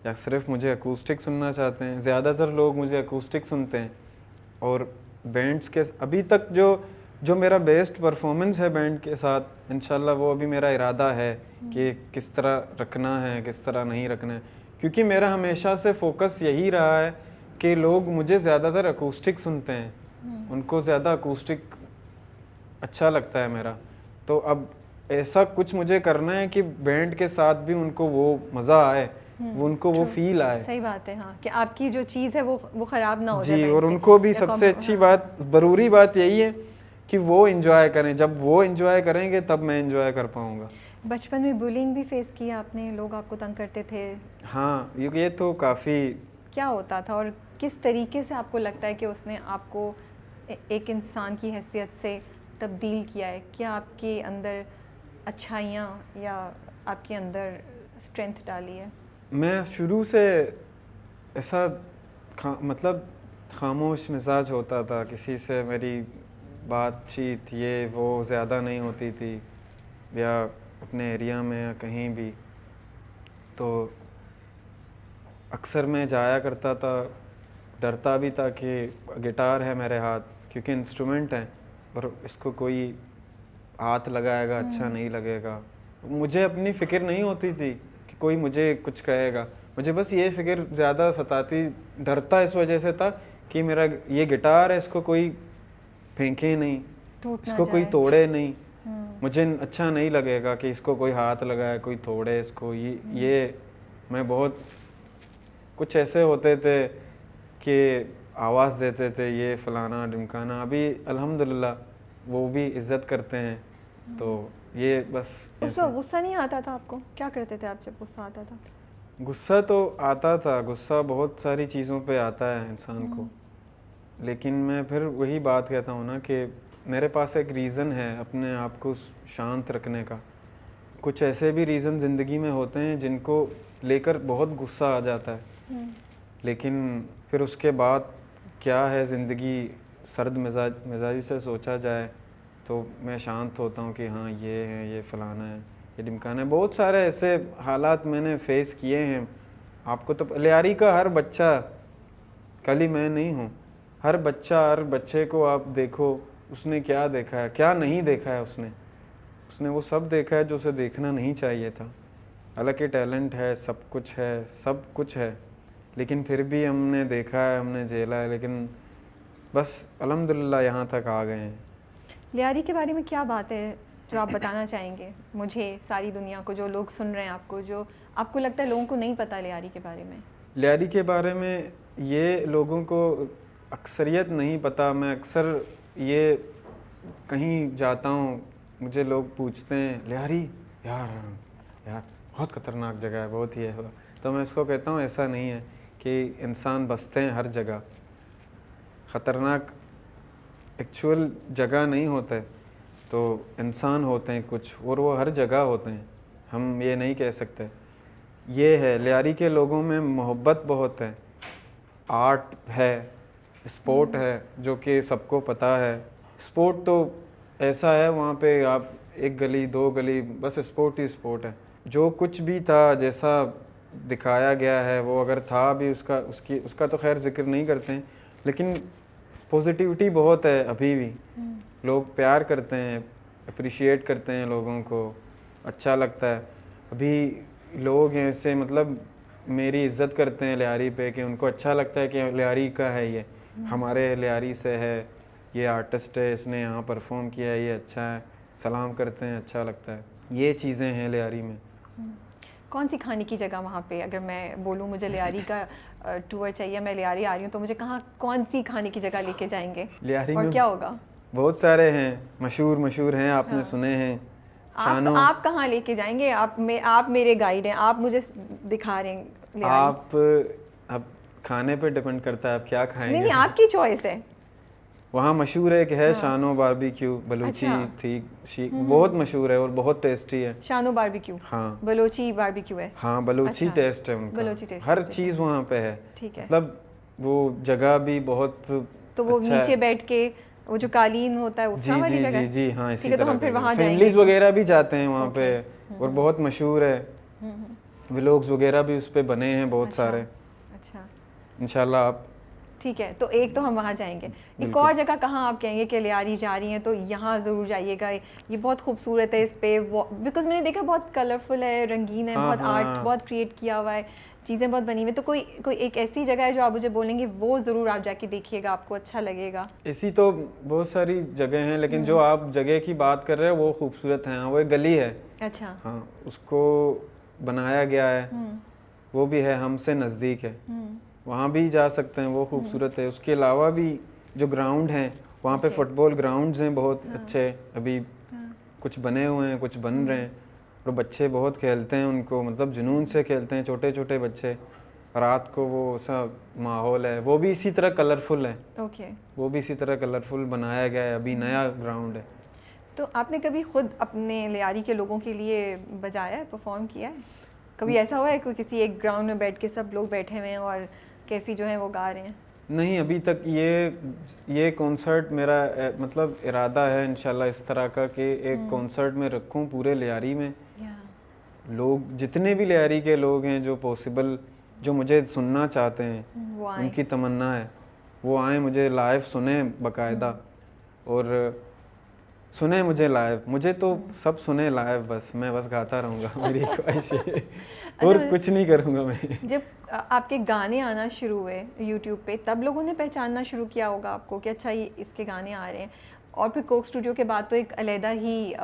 या सिर्फ मुझे अकूस्टिक सुनना चाहते हैं। ज़्यादातर लोग मुझे अकूस्टिक सुनते हैं। और बैंड्स के अभी तक जो मेरा बेस्ट परफॉर्मेंस है बैंड के साथ, इंशाल्लाह वो अभी मेरा इरादा है कि किस तरह रखना है, किस तरह नहीं रखना है। क्योंकि मेरा हमेशा से फोकस यही रहा है कि लोग मुझे ज़्यादातर अकूस्टिक सुनते हैं, उनको ज़्यादा अकूस्टिक अच्छा लगता है मेरा। तो अब ऐसा कुछ मुझे करना है कि बैंड के साथ भी उनको वो मज़ा आए, उनको वो फील आए। सही बात है, हाँ, कि आपकी जो चीज़ है वो ख़राब ना हो जाए जी। और उनको भी सबसे अच्छी बात, ज़रूरी बात यही है कि वो एंजॉय करें। जब वो एंजॉय करेंगे तब मैं एंजॉय कर पाऊँगा। बचपन में बुलिंग भी फेस किया आपने? लोग आपको तंग करते थे? हाँ, ये तो काफ़ी। क्या होता था और किस तरीके से आपको लगता है कि उसने आपको एक इंसान की हैसियत से तब्दील किया है? क्या आपके अंदर अच्छाइयाँ या आपके अंदर स्ट्रेंथ डाली है? मैं शुरू से ऐसा मतलब खामोश मिजाज होता था। किसी से मेरी बातचीत ये वो ज़्यादा नहीं होती थी, या अपने एरिया में या कहीं भी। तो अक्सर मैं जाया करता था, डरता भी था कि गिटार है मेरे हाथ, क्योंकि इंस्ट्रूमेंट है और इसको कोई हाथ लगाएगा अच्छा नहीं लगेगा। मुझे अपनी फ़िक्र नहीं होती थी कि कोई मुझे कुछ कहेगा। मुझे बस ये फ़िक्र ज़्यादा सताती, डरता इस वजह से था कि मेरा ये गिटार है, इसको कोई फेंके नहीं, इसको कोई तोड़े नहीं। मुझे अच्छा नहीं लगेगा कि इसको कोई हाथ लगाए, कोई तोड़े इसको। ये मैं बहुत कुछ ऐसे होते थे कि आवाज़ देते थे, ये फलाना ढिमकाना। अभी अल्हम्दुलिल्लाह वो भी इज़्ज़त करते हैं। तो ये बस। उस वक्त गुस्सा नहीं आता था आपको? क्या करते थे आप जब गुस्सा आता था? गुस्सा तो आता था, गुस्सा बहुत सारी चीज़ों पे आता है इंसान को, लेकिन मैं फिर वही बात कहता हूँ ना कि मेरे पास एक रीज़न है अपने आप को शांत रखने का। कुछ ऐसे भी रीज़न ज़िंदगी में होते हैं जिनको लेकर बहुत गुस्सा आ जाता है, लेकिन फिर उसके बाद क्या है, ज़िंदगी सर्द मिजाजी से सोचा जाए तो मैं शांत होता हूँ कि हाँ ये है, ये फ़लाना है, ये ढिमकाना है। बहुत सारे ऐसे हालात मैंने फ़ेस किए हैं। आपको तो लियारी का हर बच्चा, कल ही मैं नहीं हूँ, हर बच्चे को आप देखो, उसने क्या देखा है, क्या नहीं देखा है। उसने वो सब देखा है जो उसे देखना नहीं चाहिए था। हालांकि टैलेंट है, सब कुछ है, लेकिन फिर भी हमने देखा है, हमने झेला है, लेकिन बस अल्हम्दुलिल्लाह यहाँ तक आ गए हैं। लियारी के बारे में क्या बात है जो आप बताना चाहेंगे मुझे, सारी दुनिया को, जो लोग सुन रहे हैं आपको, जो आपको लगता है लोगों को नहीं पता लियारी के बारे में? लियारी के बारे में ये लोगों को अक्सरियत नहीं पता। मैं अक्सर ये कहीं जाता हूँ, मुझे लोग पूछते हैं लियारी यार बहुत ख़तरनाक जगह है, बहुत ही है। तो मैं इसको कहता हूँ ऐसा नहीं है कि इंसान बसते हैं हर जगह। ख़तरनाक एक्चुअल जगह नहीं होते, तो इंसान होते हैं कुछ, और वो हर जगह होते हैं। हम ये नहीं कह सकते। ये है लियारी के लोगों में मोहब्बत बहुत है, आर्ट है, स्पोर्ट है जो कि सबको पता है। स्पोर्ट तो ऐसा है वहाँ पे आप एक गली दो गली बस स्पोर्ट ही स्पोर्ट है। जो कुछ भी था, जैसा दिखाया गया है, वो अगर था भी उसका तो खैर जिक्र नहीं करते हैं, लेकिन पॉजिटिविटी बहुत है अभी भी। लोग प्यार करते हैं, अप्रिशिएट करते हैं, लोगों को अच्छा लगता है। अभी लोग ऐसे मतलब मेरी इज़्ज़त करते हैं लियारी पे, कि उनको अच्छा लगता है कि लियारी का है, ये हमारे लियारी से है, ये आर्टिस्ट है, इसने यहाँ परफॉर्म किया है, ये अच्छा है, सलाम करते हैं, अच्छा लगता है। ये चीज़ें हैं लियारी में। कौन सी खाने की जगह वहाँ पे, अगर मैं बोलूँ मुझे लियारी का टूर चाहिए, मैं लियारी आ रही हूँ, तो मुझे कौन सी खाने की जगह लेके जाएंगे लियारी और में? क्या होगा? बहुत सारे हैं, मशहूर हैं, आपने सुने हैं। आप कहाँ लेके जाएंगे? आप मेरे गाइड हैं, आप मुझे दिखा रहे हैं। आप अब खाने पे डिपेंड करता है आप क्या खाएंगे। नहीं, आपकी चॉइस है। वहाँ मशहूर एक है शानो बारबेक्यू, बलूची थी, बहुत मशहूर है और बहुत टेस्टी है। शानो बारबेक्यू? हाँ, बलूची बारबेक्यू है। हाँ, बलूची टेस्ट है उनका, बलूची टेस्ट, हर चीज़ वहाँ पे है। ठीक है, मतलब वो जगह भी बहुत, तो वो नीचे बैठ के वो जो कालीन होता है उसका वाली जगह? जी हाँ, इसी तरह। तो हम फिर वहाँ जाएंगे, फैमिलीज वगैरह भी जाते हैं वहाँ पे, और बहुत मशहूर है। व्लॉग्स वगैरह भी उस पे बने हैं बहुत सारे। अच्छा, इंशाल्लाह आप, ठीक है, तो एक तो हम वहाँ जाएंगे। एक और जगह कहाँ आप कहेंगे कि लियारी जा रही हैं तो यहाँ ज़रूर जाइएगा, ये बहुत खूबसूरत है, इस पे बिकॉज मैंने देखा बहुत कलरफुल है, रंगीन है, बहुत आर्ट बहुत क्रिएट किया हुआ है, चीज़ें बहुत बनी हुई। तो कोई एक ऐसी जगह है जो आप मुझे बोलेंगे वो ज़रूर आप जाके देखिएगा, आपको अच्छा लगेगा? ऐसी तो बहुत सारी जगह हैं, लेकिन जो आप जगह की बात कर रहे हैं वो खूबसूरत है। वो एक गली है, अच्छा, हाँ, उसको बनाया गया है, वो भी है, हमसे नज़दीक है, वहाँ भी जा सकते हैं, वो खूबसूरत है। उसके अलावा भी जो ग्राउंड हैं वहाँ पे फुटबॉल ग्राउंड्स हैं बहुत अच्छे, अभी कुछ बने हुए हैं, कुछ बन रहे हैं, और बच्चे बहुत खेलते हैं उनको, मतलब जुनून से खेलते हैं, छोटे छोटे बच्चे। रात को वो सब माहौल है, वो भी इसी तरह कलरफुल है। ओके, वो भी इसी तरह कलरफुल बनाया गया है, अभी नया ग्राउंड है। तो आपने कभी खुद अपने लियारी के लोगों के लिए बजाया है, परफॉर्म किया है? कभी ऐसा हुआ है कोई किसी एक ग्राउंड में बैठ के सब लोग बैठे हुए हैं और कैफी जो है वो गा रहे हैं? नहीं, अभी तक ये कॉन्सर्ट मेरा मतलब इरादा है इंशाल्लाह इस तरह का कि एक कॉन्सर्ट में रखूं पूरे लियारी में। लोग जितने भी लियारी के लोग हैं जो पॉसिबल, जो मुझे सुनना चाहते हैं, उनकी तमन्ना है वो आए, मुझे लाइव सुने बाकायदा, और सुने मुझे लाइव। मुझे तो सब सुने लाइव, बस मैं बस गाता रहूँगा, मेरी ख्वाहिश है, और कुछ नहीं करूँगा मैं। जब आपके गाने आना शुरू हुए यूट्यूब पे, तब लोगों ने पहचानना शुरू किया होगा आपको कि अच्छा ये इसके गाने आ रहे हैं, और फिर कोक स्टूडियो के बाद तो एक अलहदा ही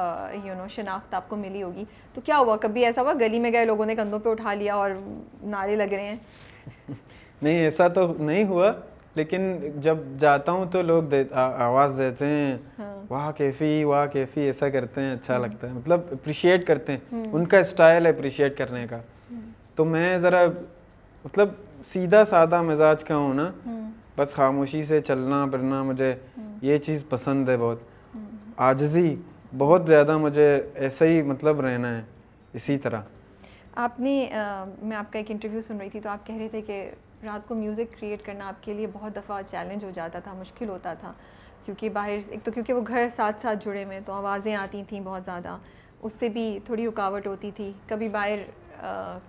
शनाख्त आपको मिली होगी। तो क्या हुआ, कभी ऐसा हुआ गली में गए, लोगों ने कंधों पे उठा लिया और नारे लग रहे हैं? नहीं, ऐसा तो नहीं हुआ, लेकिन जब जाता हूँ तो लोग आवाज़ देते हैं, हाँ। वाह कैफ़ी ऐसा करते हैं, अच्छा लगता है, मतलब अप्रिशिएट करते हैं, उनका स्टाइल है अप्रिशिएट करने का। तो मैं ज़रा मतलब सीधा सादा मिजाज का हूँ ना, बस खामोशी से चलना फिरना, मुझे ये चीज़ पसंद है बहुत। आजिज़ी बहुत ज़्यादा, मुझे ऐसा ही मतलब रहना है इसी तरह। आपने मैं आपका एक इंटरव्यू सुन रही थी तो आप कह रहे थे कि रात को म्यूज़िक क्रिएट करना आपके लिए बहुत दफ़ा चैलेंज हो जाता था, मुश्किल होता था, क्योंकि बाहर एक तो क्योंकि वो घर साथ साथ जुड़े हुए, तो आवाज़ें आती थी बहुत ज़्यादा, उससे भी थोड़ी रुकावट होती थी। कभी बाहर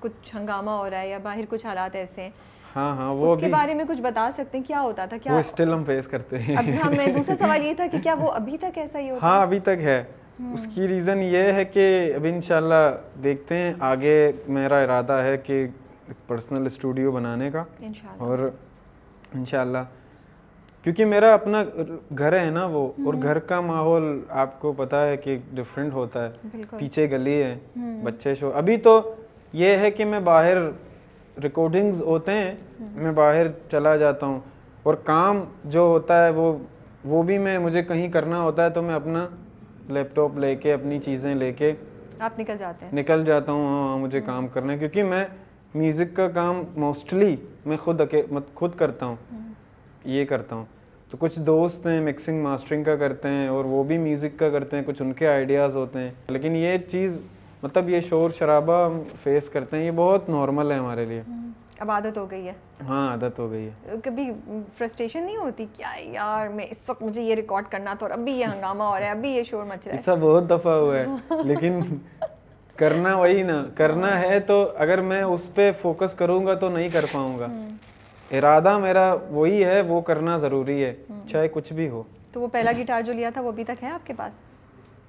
कुछ हंगामा हो रहा है या बाहर कुछ हालात ऐसे हैं, हाँ वो उसके बारे में कुछ बता सकते हैं, क्या होता था? क्या वो स्टिल हम फेस करते हैं। अब हमें दूसरा सवाल ये था कि क्या वो अभी तक ऐसा ही होता है? हाँ अभी तक है। उसकी रीज़न ये है कि अभी इंशाल्लाह देखते हैं आगे, मेरा इरादा है कि पर्सनल स्टूडियो बनाने का, और इंशाल्लाह क्योंकि मेरा अपना घर है ना वो, और घर का माहौल आपको पता है कि डिफरेंट होता है, पीछे गली है, बच्चे शो। अभी तो ये है कि मैं बाहर रिकॉर्डिंग्स होते हैं, मैं बाहर चला जाता हूँ, और काम जो होता है वो भी मुझे कहीं करना होता है तो मैं अपना लैपटॉप लेके अपनी चीज़ें लेके आप निकल जाता हूँ। हाँ मुझे काम करना है, क्योंकि मैं म्यूज़िक का काम मोस्टली मैं खुद करता हूँ, ये करता हूँ। तो कुछ दोस्त हैं मिक्सिंग मास्टरिंग का करते हैं, और वो भी म्यूज़िक का करते हैं, कुछ उनके आइडियाज़ होते हैं। लेकिन ये चीज़ मतलब ये शोर शराबा हम फेस करते हैं, ये बहुत नॉर्मल है हमारे लिए। अब आदत हो गई है। हाँ आदत हो गई है। कभी फ्रस्ट्रेशन नहीं होती, क्या यार मैं इस वक्त मुझे ये रिकॉर्ड करना था और अभी ये हंगामा हो रहा है, अभी ये शोर मच रहा है? ऐसा बहुत दफ़ा हुआ है। लेकिन करना वही ना, करना है तो अगर मैं उस पर फोकस करूँगा तो नहीं कर पाऊँगा। इरादा मेरा वही है, वो करना ज़रूरी है, चाहे कुछ भी हो। तो वो पहला गिटार जो लिया था वो अभी तक है आपके पास?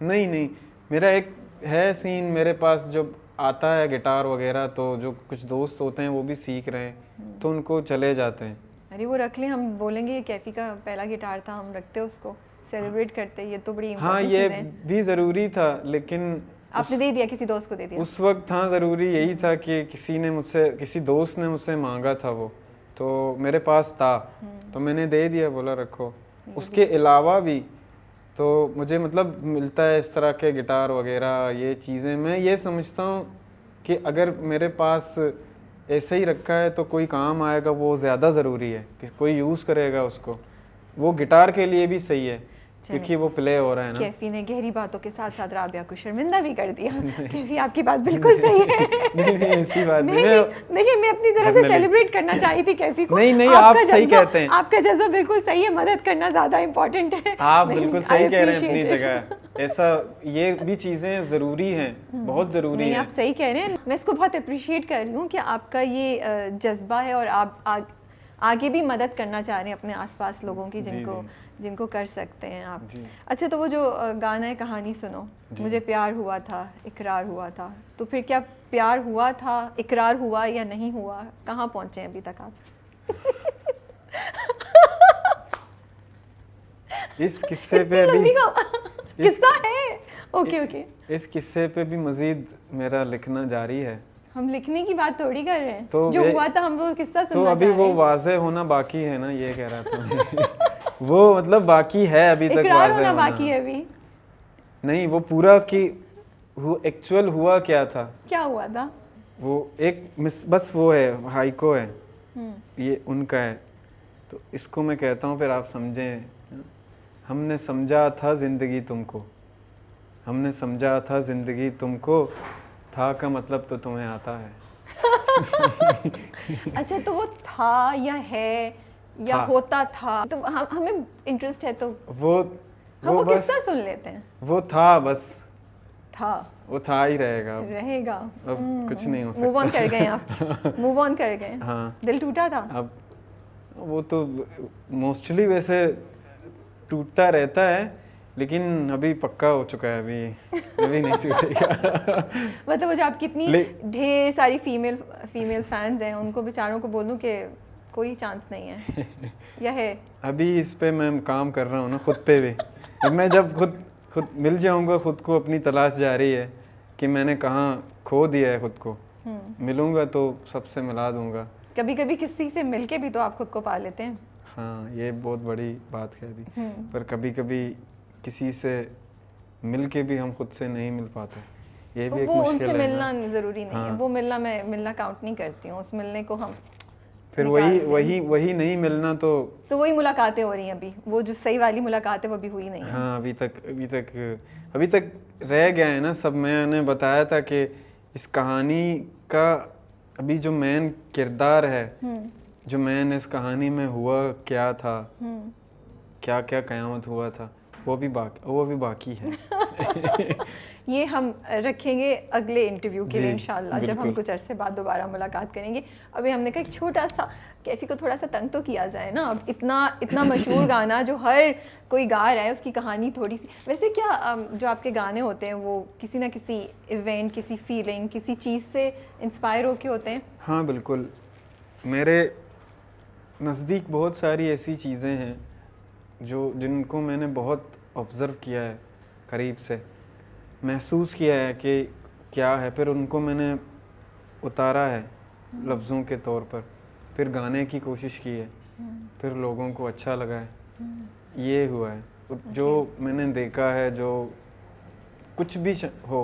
नहीं, मेरा एक है सीन मेरे पास, जो आता है गिटार वगैरह, तो जो कुछ दोस्त होते हैं वो भी सीख रहे हैं तो उनको चले जाते हैं। अरे वो रख लें, हम बोलेंगे कैफी का पहला गिटार था, हम रखते उसको, सेलिब्रेट करते, ये तो बड़ी हाँ ये भी ज़रूरी था, लेकिन आपने दे दिया, किसी दोस्त को दे दिया? उस वक्त हाँ ज़रूरी यही था कि किसी दोस्त ने मुझसे मांगा था वो, तो मेरे पास था तो मैंने दे दिया, बोला रखो। उसके अलावा भी तो मुझे मतलब मिलता है इस तरह के गिटार वगैरह, ये चीज़ें मैं ये समझता हूँ कि अगर मेरे पास ऐसे ही रखा है तो कोई काम आएगा, वो ज़्यादा ज़रूरी है कि कोई यूज़ करेगा उसको। वो गिटार के लिए भी सही है क्योंकि वो प्ले हो रहा है ना। कैफी ने गहरी बातों के साथ साथ राबिया को शर्मिंदा भी कर दिया। कैफी आपकी बात बिल्कुल सही है। नहीं ऐसी बात नहीं। देखिए मैं अपनी तरफ से सेलिब्रेट करना चाही थी कैफी को। नहीं आप सही कहते हैं, आपका जज्बा बिल्कुल सही है, मदद करना ज्यादा इम्पोर्टेंट है। आप बिल्कुल सही कह रहे हैं अपनी जगह। ऐसा ये भी चीजें जरूरी हैं, बहुत जरूरी है। आप सही कह रहे हैं, मैं इसको बहुत अप्रिशिएट कर रही हूँ कि आपका ये जज्बा है और आप आगे भी मदद करना चाह रहे हैं अपने आसपास लोगों की, जिनको कर सकते हैं आप। अच्छा, तो वो जो गाना है कहानी सुनो, मुझे प्यार हुआ था इकरार हुआ था, तो फिर क्या प्यार हुआ था, इकरार हुआ या नहीं हुआ, कहाँ पहुँचे हैं अभी तक आप? इस किस्से पे भी किस्सा है? ओके इस किस्से पे भी मजीद मेरा लिखना जारी है। हम लिखने की बात थोड़ी कर रहे हैं, तो जो हुआ था हम वो किस्सा सुनना तो अभी वो वाज़े होना बाकी है ना, ये कह रहा था। वो मतलब बाकी है अभी तक, इकरार होना बाकी है अभी नहीं। वो पूरा कि एक्चुअल हुआ क्या था, क्या हुआ था, वो एक बस वो है, हाइको है, ये उनका है, तो इसको मैं कहता हूँ फिर आप समझें। हमने समझा था जिंदगी तुमको, हमने समझा था जिंदगी तुमको, था का मतलब तो तुम्हें आता है। अच्छा, तो वो था या है या होता था, तो हमें इंटरेस्ट है तो वो किस्सा सुन लेते हैं। वो था, बस था, वो था ही रहेगा अब कुछ नहीं हो सकता। मूव ऑन कर गए आप, मूव ऑन कर गए। हाँ, दिल टूटा था। अब वो तो मोस्टली वैसे टूटता रहता है, लेकिन अभी पक्का हो चुका है, अभी नहीं टूटेगा। मतलब वो जो आप कितनी ढेर सारी फीमेल फैंस हैं, उनको बेचारों को बोलूं कि कोई चांस नहीं है या है? अभी इस पे मैं काम कर रहा हूँ ना, खुद पे भी। मैं जब खुद मिल जाऊंगा, खुद को अपनी तलाश जारी है कि मैंने कहाँ खो दिया है खुद को, मिलूंगा तो सबसे मिला दूंगा। कभी कभी किसी से मिलके भी तो आप खुद को पा लेते हैं। हाँ, ये बहुत बड़ी बात कह दी। पर कभी कभी किसी से मिल के भी हम खुद से नहीं मिल पाते, ये भी एक वो मुश्किल उनसे है मिलना ना। ज़रूरी नहीं है, हाँ। वो मिलना मैं मिलना काउंट नहीं करती हूँ, उस मिलने को हम फिर निकाल वही दें। वही वही नहीं मिलना तो वही मुलाकातें हो रही हैं अभी, वो जो सही वाली मुलाकातें वो अभी हुई नहीं है। हाँ, अभी तक रह गया है ना सब। मैंने बताया था कि इस कहानी का अभी जो मेन किरदार है, जो मेन इस कहानी में हुआ क्या था, क्या क्या क़यामत हुआ था, वो भी बाकी है। ये हम रखेंगे अगले इंटरव्यू के लिए जी, इंशाल्लाह, जब हम बिल्कुल। कुछ अरसे बाद दोबारा मुलाकात करेंगे। अभी हमने कहा एक छोटा सा कैफ़ी को थोड़ा सा तंग तो किया जाए ना। अब इतना मशहूर गाना जो हर कोई गा रहा है, उसकी कहानी थोड़ी सी। वैसे क्या जो आपके गाने होते हैं वो किसी ना किसी इवेंट, किसी फीलिंग, किसी चीज़ से इंस्पायर होके होते हैं? हाँ बिल्कुल, मेरे नज़दीक बहुत सारी ऐसी चीज़ें हैं जिनको मैंने बहुत ऑब्ज़र्व किया है, करीब से महसूस किया है कि क्या है, फिर उनको मैंने उतारा है लफ्ज़ों के तौर पर, फिर गाने की कोशिश की है, फिर लोगों को अच्छा लगा है, ये हुआ है। जो मैंने देखा है, जो कुछ भी हो,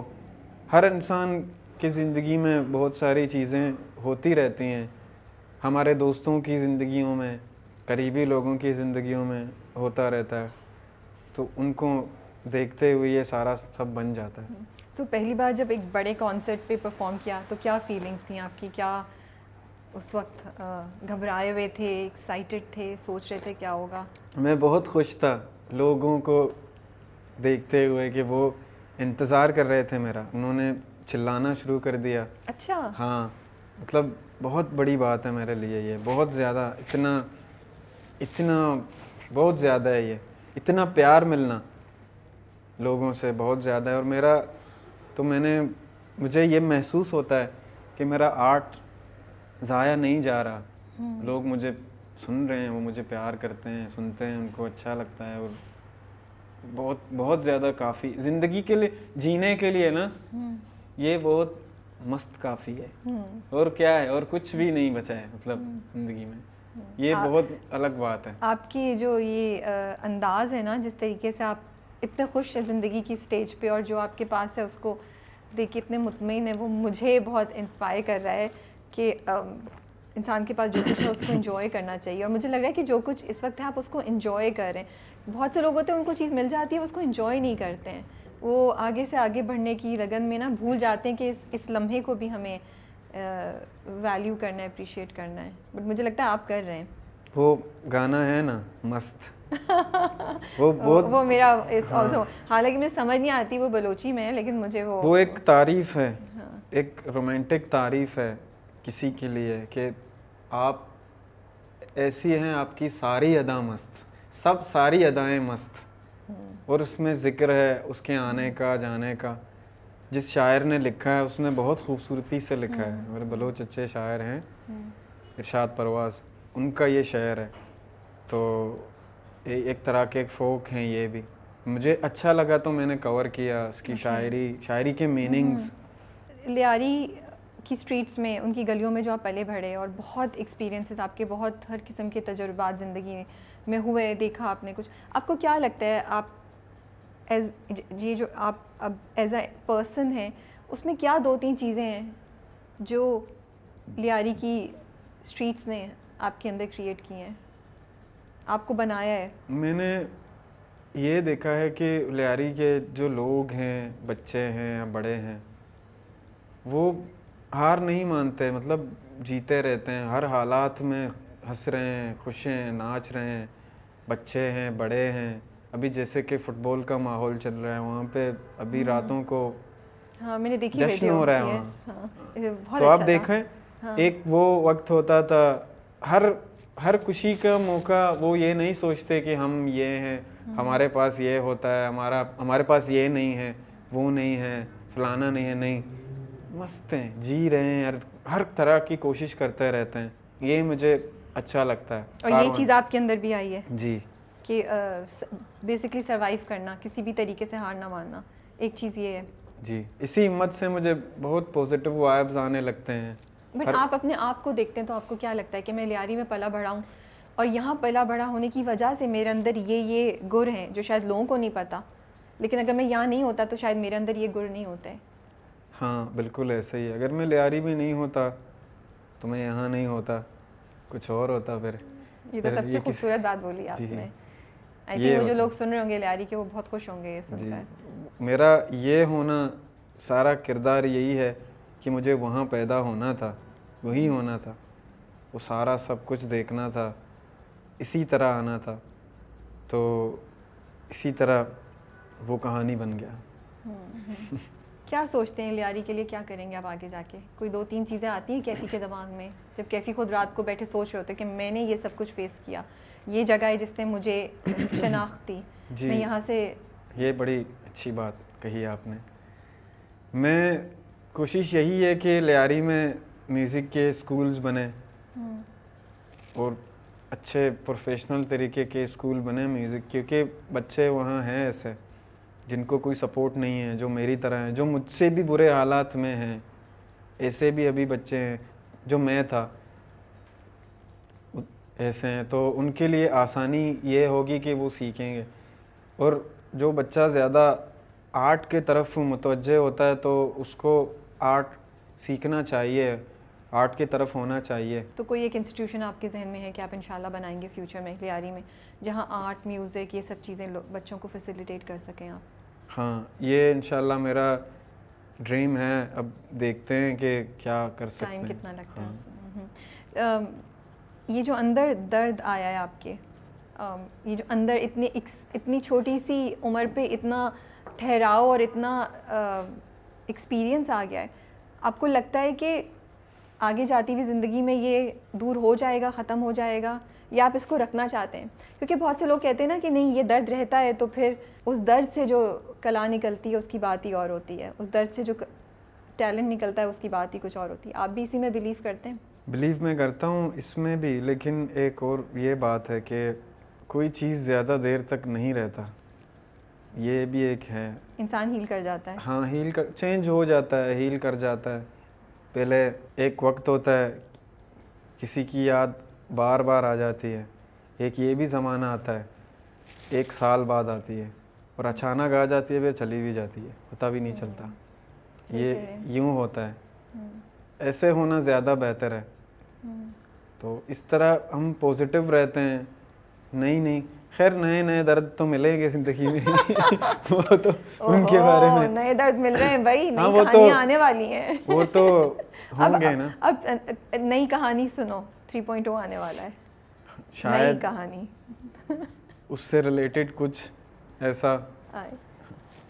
हर इंसान की ज़िंदगी में बहुत सारी चीज़ें होती रहती हैं। हमारे दोस्तों की ज़िंदगियों में, करीबी लोगों की ज़िंदगियों में होता रहता है, तो उनको देखते हुए ये सारा सब बन जाता है। तो पहली बार जब एक बड़े कॉन्सर्ट पे परफॉर्म किया तो क्या फीलिंग्स थी आपकी? क्या उस वक्त घबराए हुए थे, एक्साइटेड थे, सोच रहे थे क्या होगा? मैं बहुत खुश था लोगों को देखते हुए कि वो इंतज़ार कर रहे थे मेरा। उन्होंने चिल्लाना शुरू कर दिया। अच्छा। हाँ, मतलब बहुत बड़ी बात है मेरे लिए ये, बहुत ज़्यादा, इतना बहुत ज़्यादा है ये, इतना प्यार मिलना लोगों से बहुत ज़्यादा है। और मुझे ये महसूस होता है कि मेरा आर्ट ज़ाया नहीं जा रहा। लोग मुझे सुन रहे हैं, वो मुझे प्यार करते हैं, सुनते हैं, उनको अच्छा लगता है। और बहुत बहुत ज़्यादा काफ़ी ज़िंदगी के लिए, जीने के लिए ना, ये बहुत मस्त काफ़ी है। और क्या है, और कुछ भी नहीं बचा है मतलब ज़िंदगी में। ये बहुत अलग बात है। आपकी जो ये अंदाज़ है ना, जिस तरीके से आप इतने खुश है ज़िंदगी की स्टेज पे, और जो आपके पास है उसको देख के इतने मुतमईन है, वो मुझे बहुत इंस्पायर कर रहा है कि इंसान के पास जो कुछ है उसको एंजॉय करना चाहिए। और मुझे लग रहा है कि जो कुछ इस वक्त है आप उसको एंजॉय कर रहे हैं। बहुत से लोग होते हैं उनको चीज़ मिल जाती है, वो उसको एंजॉय नहीं करते हैं, वो आगे से आगे बढ़ने की लगन में ना भूल जाते हैं कि इस लम्हे को भी हमें वैल्यू करना है, अप्रिशिएट करना है। बट मुझे लगता है आप कर रहे हैं। वो गाना है ना मस्त, वो मेरा ऑल्सो, हालांकि मुझे समझ नहीं आती वो बलोची में है, लेकिन मुझे वो एक तारीफ है, एक रोमांटिक तारीफ है किसी के लिए कि आप ऐसी हैं, आपकी सारी अदा मस्त, सब सारी अदाएं मस्त। और उसमें ज़िक्र है उसके आने का, जाने का। जिस शायर ने लिखा है उसने बहुत खूबसूरती से लिखा है। हमारे बलोच अच्छे शायर हैं, इरशाद परवाज़, उनका ये शेर है। तो एक तरह के फोक हैं ये भी। मुझे अच्छा लगा तो मैंने कवर किया उसकी शायरी के मीनिंग्स। लियारी की स्ट्रीट्स में, उनकी गलियों में जो आप पले बढ़े, और बहुत एक्सपीरियंसेस आपके, बहुत हर किस्म के तजुर्बात ज़िंदगी में हुए, देखा आपने कुछ। आपको क्या लगता है आप ये जो आप अब एज अ पर्सन हैं, उसमें क्या 2-3 चीज़ें हैं जो लियारी की स्ट्रीट्स ने आपके अंदर क्रिएट की हैं, आपको बनाया है? मैंने ये देखा है कि लियारी के जो लोग हैं, बच्चे हैं या बड़े हैं, वो हार नहीं मानते, मतलब जीते रहते हैं हर हालात में, हंस रहे हैं, खुश हैं, नाच रहे हैं, बच्चे हैं, बड़े हैं। अभी जैसे कि फ़ुटबॉल का माहौल चल रहा है वहाँ पे, अभी रातों को हाँ, मैंने देखी जश्न हो रहा है वहाँ। बहुत तो आप अच्छा देखें, हाँ। एक वो वक्त होता था, हर खुशी का मौका वो ये नहीं सोचते कि हम ये हैं, हमारे पास ये होता है, हमारे पास ये नहीं है, वो नहीं है, फलाना नहीं है, नहीं, मस्त हैं, जी रहे हैं, हर तरह की कोशिश करते रहते हैं। ये मुझे अच्छा लगता है। और ये चीज़ आपके अंदर भी आई है जी, कि बेसिकली सरवाइव करना, किसी भी तरीके से हार ना मानना, एक चीज़ ये है जी। इसी हिम्मत से मुझे बहुत पॉजिटिव वाइब्स आने लगते हैं। बट आप अपने आप को देखते हैं तो आपको क्या लगता है कि मैं लियारी में पला बढ़ा हूँ, और यहाँ पला बड़ा होने की वजह से मेरे अंदर ये गुण हैं जो शायद लोगों को नहीं पता, लेकिन अगर मैं यहाँ नहीं होता तो शायद मेरे अंदर ये गुण नहीं होते। हाँ बिल्कुल ऐसे ही। अगर मैं लियारी में नहीं होता तो मैं यहाँ नहीं होता, कुछ और होता फिर। ये तो सबसे खूबसूरत बात बोली आपने। आई थिंक वो जो लोग सुन रहे होंगे लियारी के, वो बहुत खुश होंगे ये सुनकर। मेरा ये होना सारा किरदार यही है कि मुझे वहाँ पैदा होना था, वही होना था, वो सारा सब कुछ देखना था, इसी तरह आना था, तो इसी तरह वो कहानी बन गया। क्या सोचते हैं लियारी के लिए, क्या करेंगे आप आगे जाके? कोई 2-3 चीज़ें आती हैं कैफ़ी के दिमाग में, जब कैफ़ी खुद रात को बैठे सोच रहे होते कि मैंने ये सब कुछ फेस किया, ये जगह है जिसने मुझे शनाख्त दी, मैं यहाँ से। ये बड़ी अच्छी बात कही आपने। मैं कोशिश यही है कि लियारी में म्यूज़िक के स्कूल्स बने और अच्छे प्रोफेशनल तरीके के स्कूल बने म्यूज़िक, क्योंकि बच्चे वहाँ हैं ऐसे जिनको कोई सपोर्ट नहीं है, जो मेरी तरह हैं, जो मुझसे भी बुरे हालात में हैं, ऐसे भी अभी बच्चे हैं जो मैं था, ऐसे हैं। तो उनके लिए आसानी ये होगी कि वो सीखेंगे। और जो बच्चा ज़्यादा आर्ट के तरफ मुतवज्जे होता है तो उसको आर्ट सीखना चाहिए, आर्ट की तरफ होना चाहिए। तो कोई एक इंस्टीट्यूशन आपके जहन में है कि आप इंशाल्लाह बनाएंगे फ्यूचर में लियारी में, जहाँ आर्ट, म्यूज़िक, ये सब चीज़ें बच्चों को फैसिलिटेट कर सकें आप? हाँ, ये इंशाल्लाह मेरा ड्रीम है। अब देखते हैं कि क्या कर सकते हैं, टाइम कितना लगता है। ये जो अंदर दर्द आया है आपके, ये जो अंदर इतनी छोटी सी उम्र पे इतना ठहराव और इतना एक्सपीरियंस आ गया है, आपको लगता है कि आगे जाती हुई ज़िंदगी में ये दूर हो जाएगा, ख़त्म हो जाएगा, या आप इसको रखना चाहते हैं? क्योंकि बहुत से लोग कहते हैं ना कि नहीं, ये दर्द रहता है तो फिर उस दर्द से जो कला निकलती है उसकी बात ही और होती है, उस दर्द से जो टैलेंट निकलता है उसकी बात ही कुछ और होती है। आप भी इसी में बिलीव करते हैं? बिलीव मैं करता हूँ इसमें भी, लेकिन एक और ये बात है कि कोई चीज़ ज़्यादा देर तक नहीं रहता, ये भी एक है। इंसान हील कर जाता है। हाँ, चेंज हो जाता है, हील कर जाता है। पहले एक वक्त होता है किसी की याद बार बार आ जाती है, एक ये भी ज़माना आता है 1 साल बाद आती है और अचानक आ जाती है, फिर चली भी जाती है, पता भी नहीं चलता। ये यूँ होता है, ऐसे होना ज़्यादा बेहतर है। तो इस तरह हम पॉजिटिव रहते हैं। नहीं खैर, नए नए दर्द तो मिलेंगे ज़िंदगी में वो तो उनके बारे में नए दर्द मिल रहे हैं भाई, नई कहानियाँ आने वाली हैं वो तो होंगे ना। अब नई कहानी सुनो, 3.0 आने वाला है, शायद नई कहानी उससे रिलेटेड कुछ ऐसा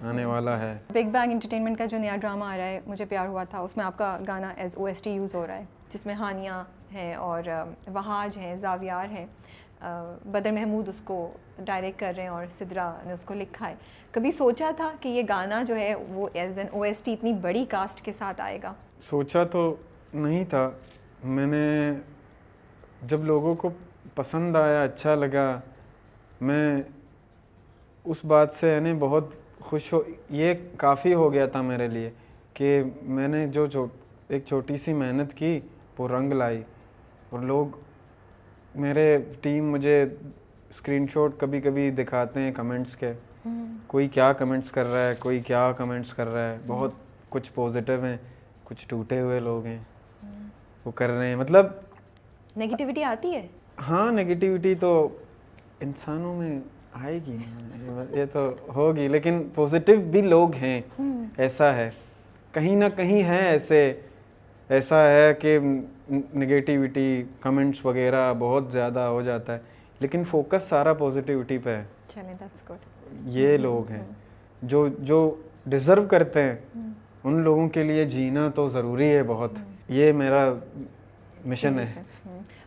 आने वाला है। बिग बैंग एंटरटेनमेंट का जो नया ड्रामा आ रहा है मुझे प्यार हुआ था, उसमें आपका गाना एज OST यूज़ हो रहा है, जिसमें हानिया है और वहाज है, जावियार है, बदर महमूद उसको डायरेक्ट कर रहे हैं और सिद्रा ने उसको लिखा है। कभी सोचा था कि ये गाना जो है वो एज एन OST इतनी बड़ी कास्ट के साथ आएगा? सोचा तो नहीं था। मैंने जब लोगों को पसंद आया, अच्छा लगा, मैं उस बात से यानी बहुत खुश हो, ये काफ़ी हो गया था मेरे लिए कि मैंने जो एक छोटी सी मेहनत की वो रंग लाई। और लोग, मेरे टीम मुझे स्क्रीनशॉट कभी कभी दिखाते हैं कमेंट्स के, कोई क्या कमेंट्स कर रहा है, कोई क्या कमेंट्स कर रहा है। बहुत कुछ पॉजिटिव हैं, कुछ टूटे हुए लोग हैं, वो कर रहे हैं। मतलब नेगेटिविटी आती है? हाँ, नेगेटिविटी तो इंसानों में आएगी, ये तो होगी, लेकिन पॉजिटिव भी लोग हैं। ऐसा है, कहीं ना कहीं है ऐसा है कि नेगेटिविटी, कमेंट्स वगैरह बहुत ज़्यादा हो जाता है, लेकिन फोकस सारा पॉजिटिविटी पे है। चलें, दैट्स गुड। ये लोग हैं जो डिज़र्व करते हैं, उन लोगों के लिए जीना तो ज़रूरी है बहुत। ये मेरा मिशन है।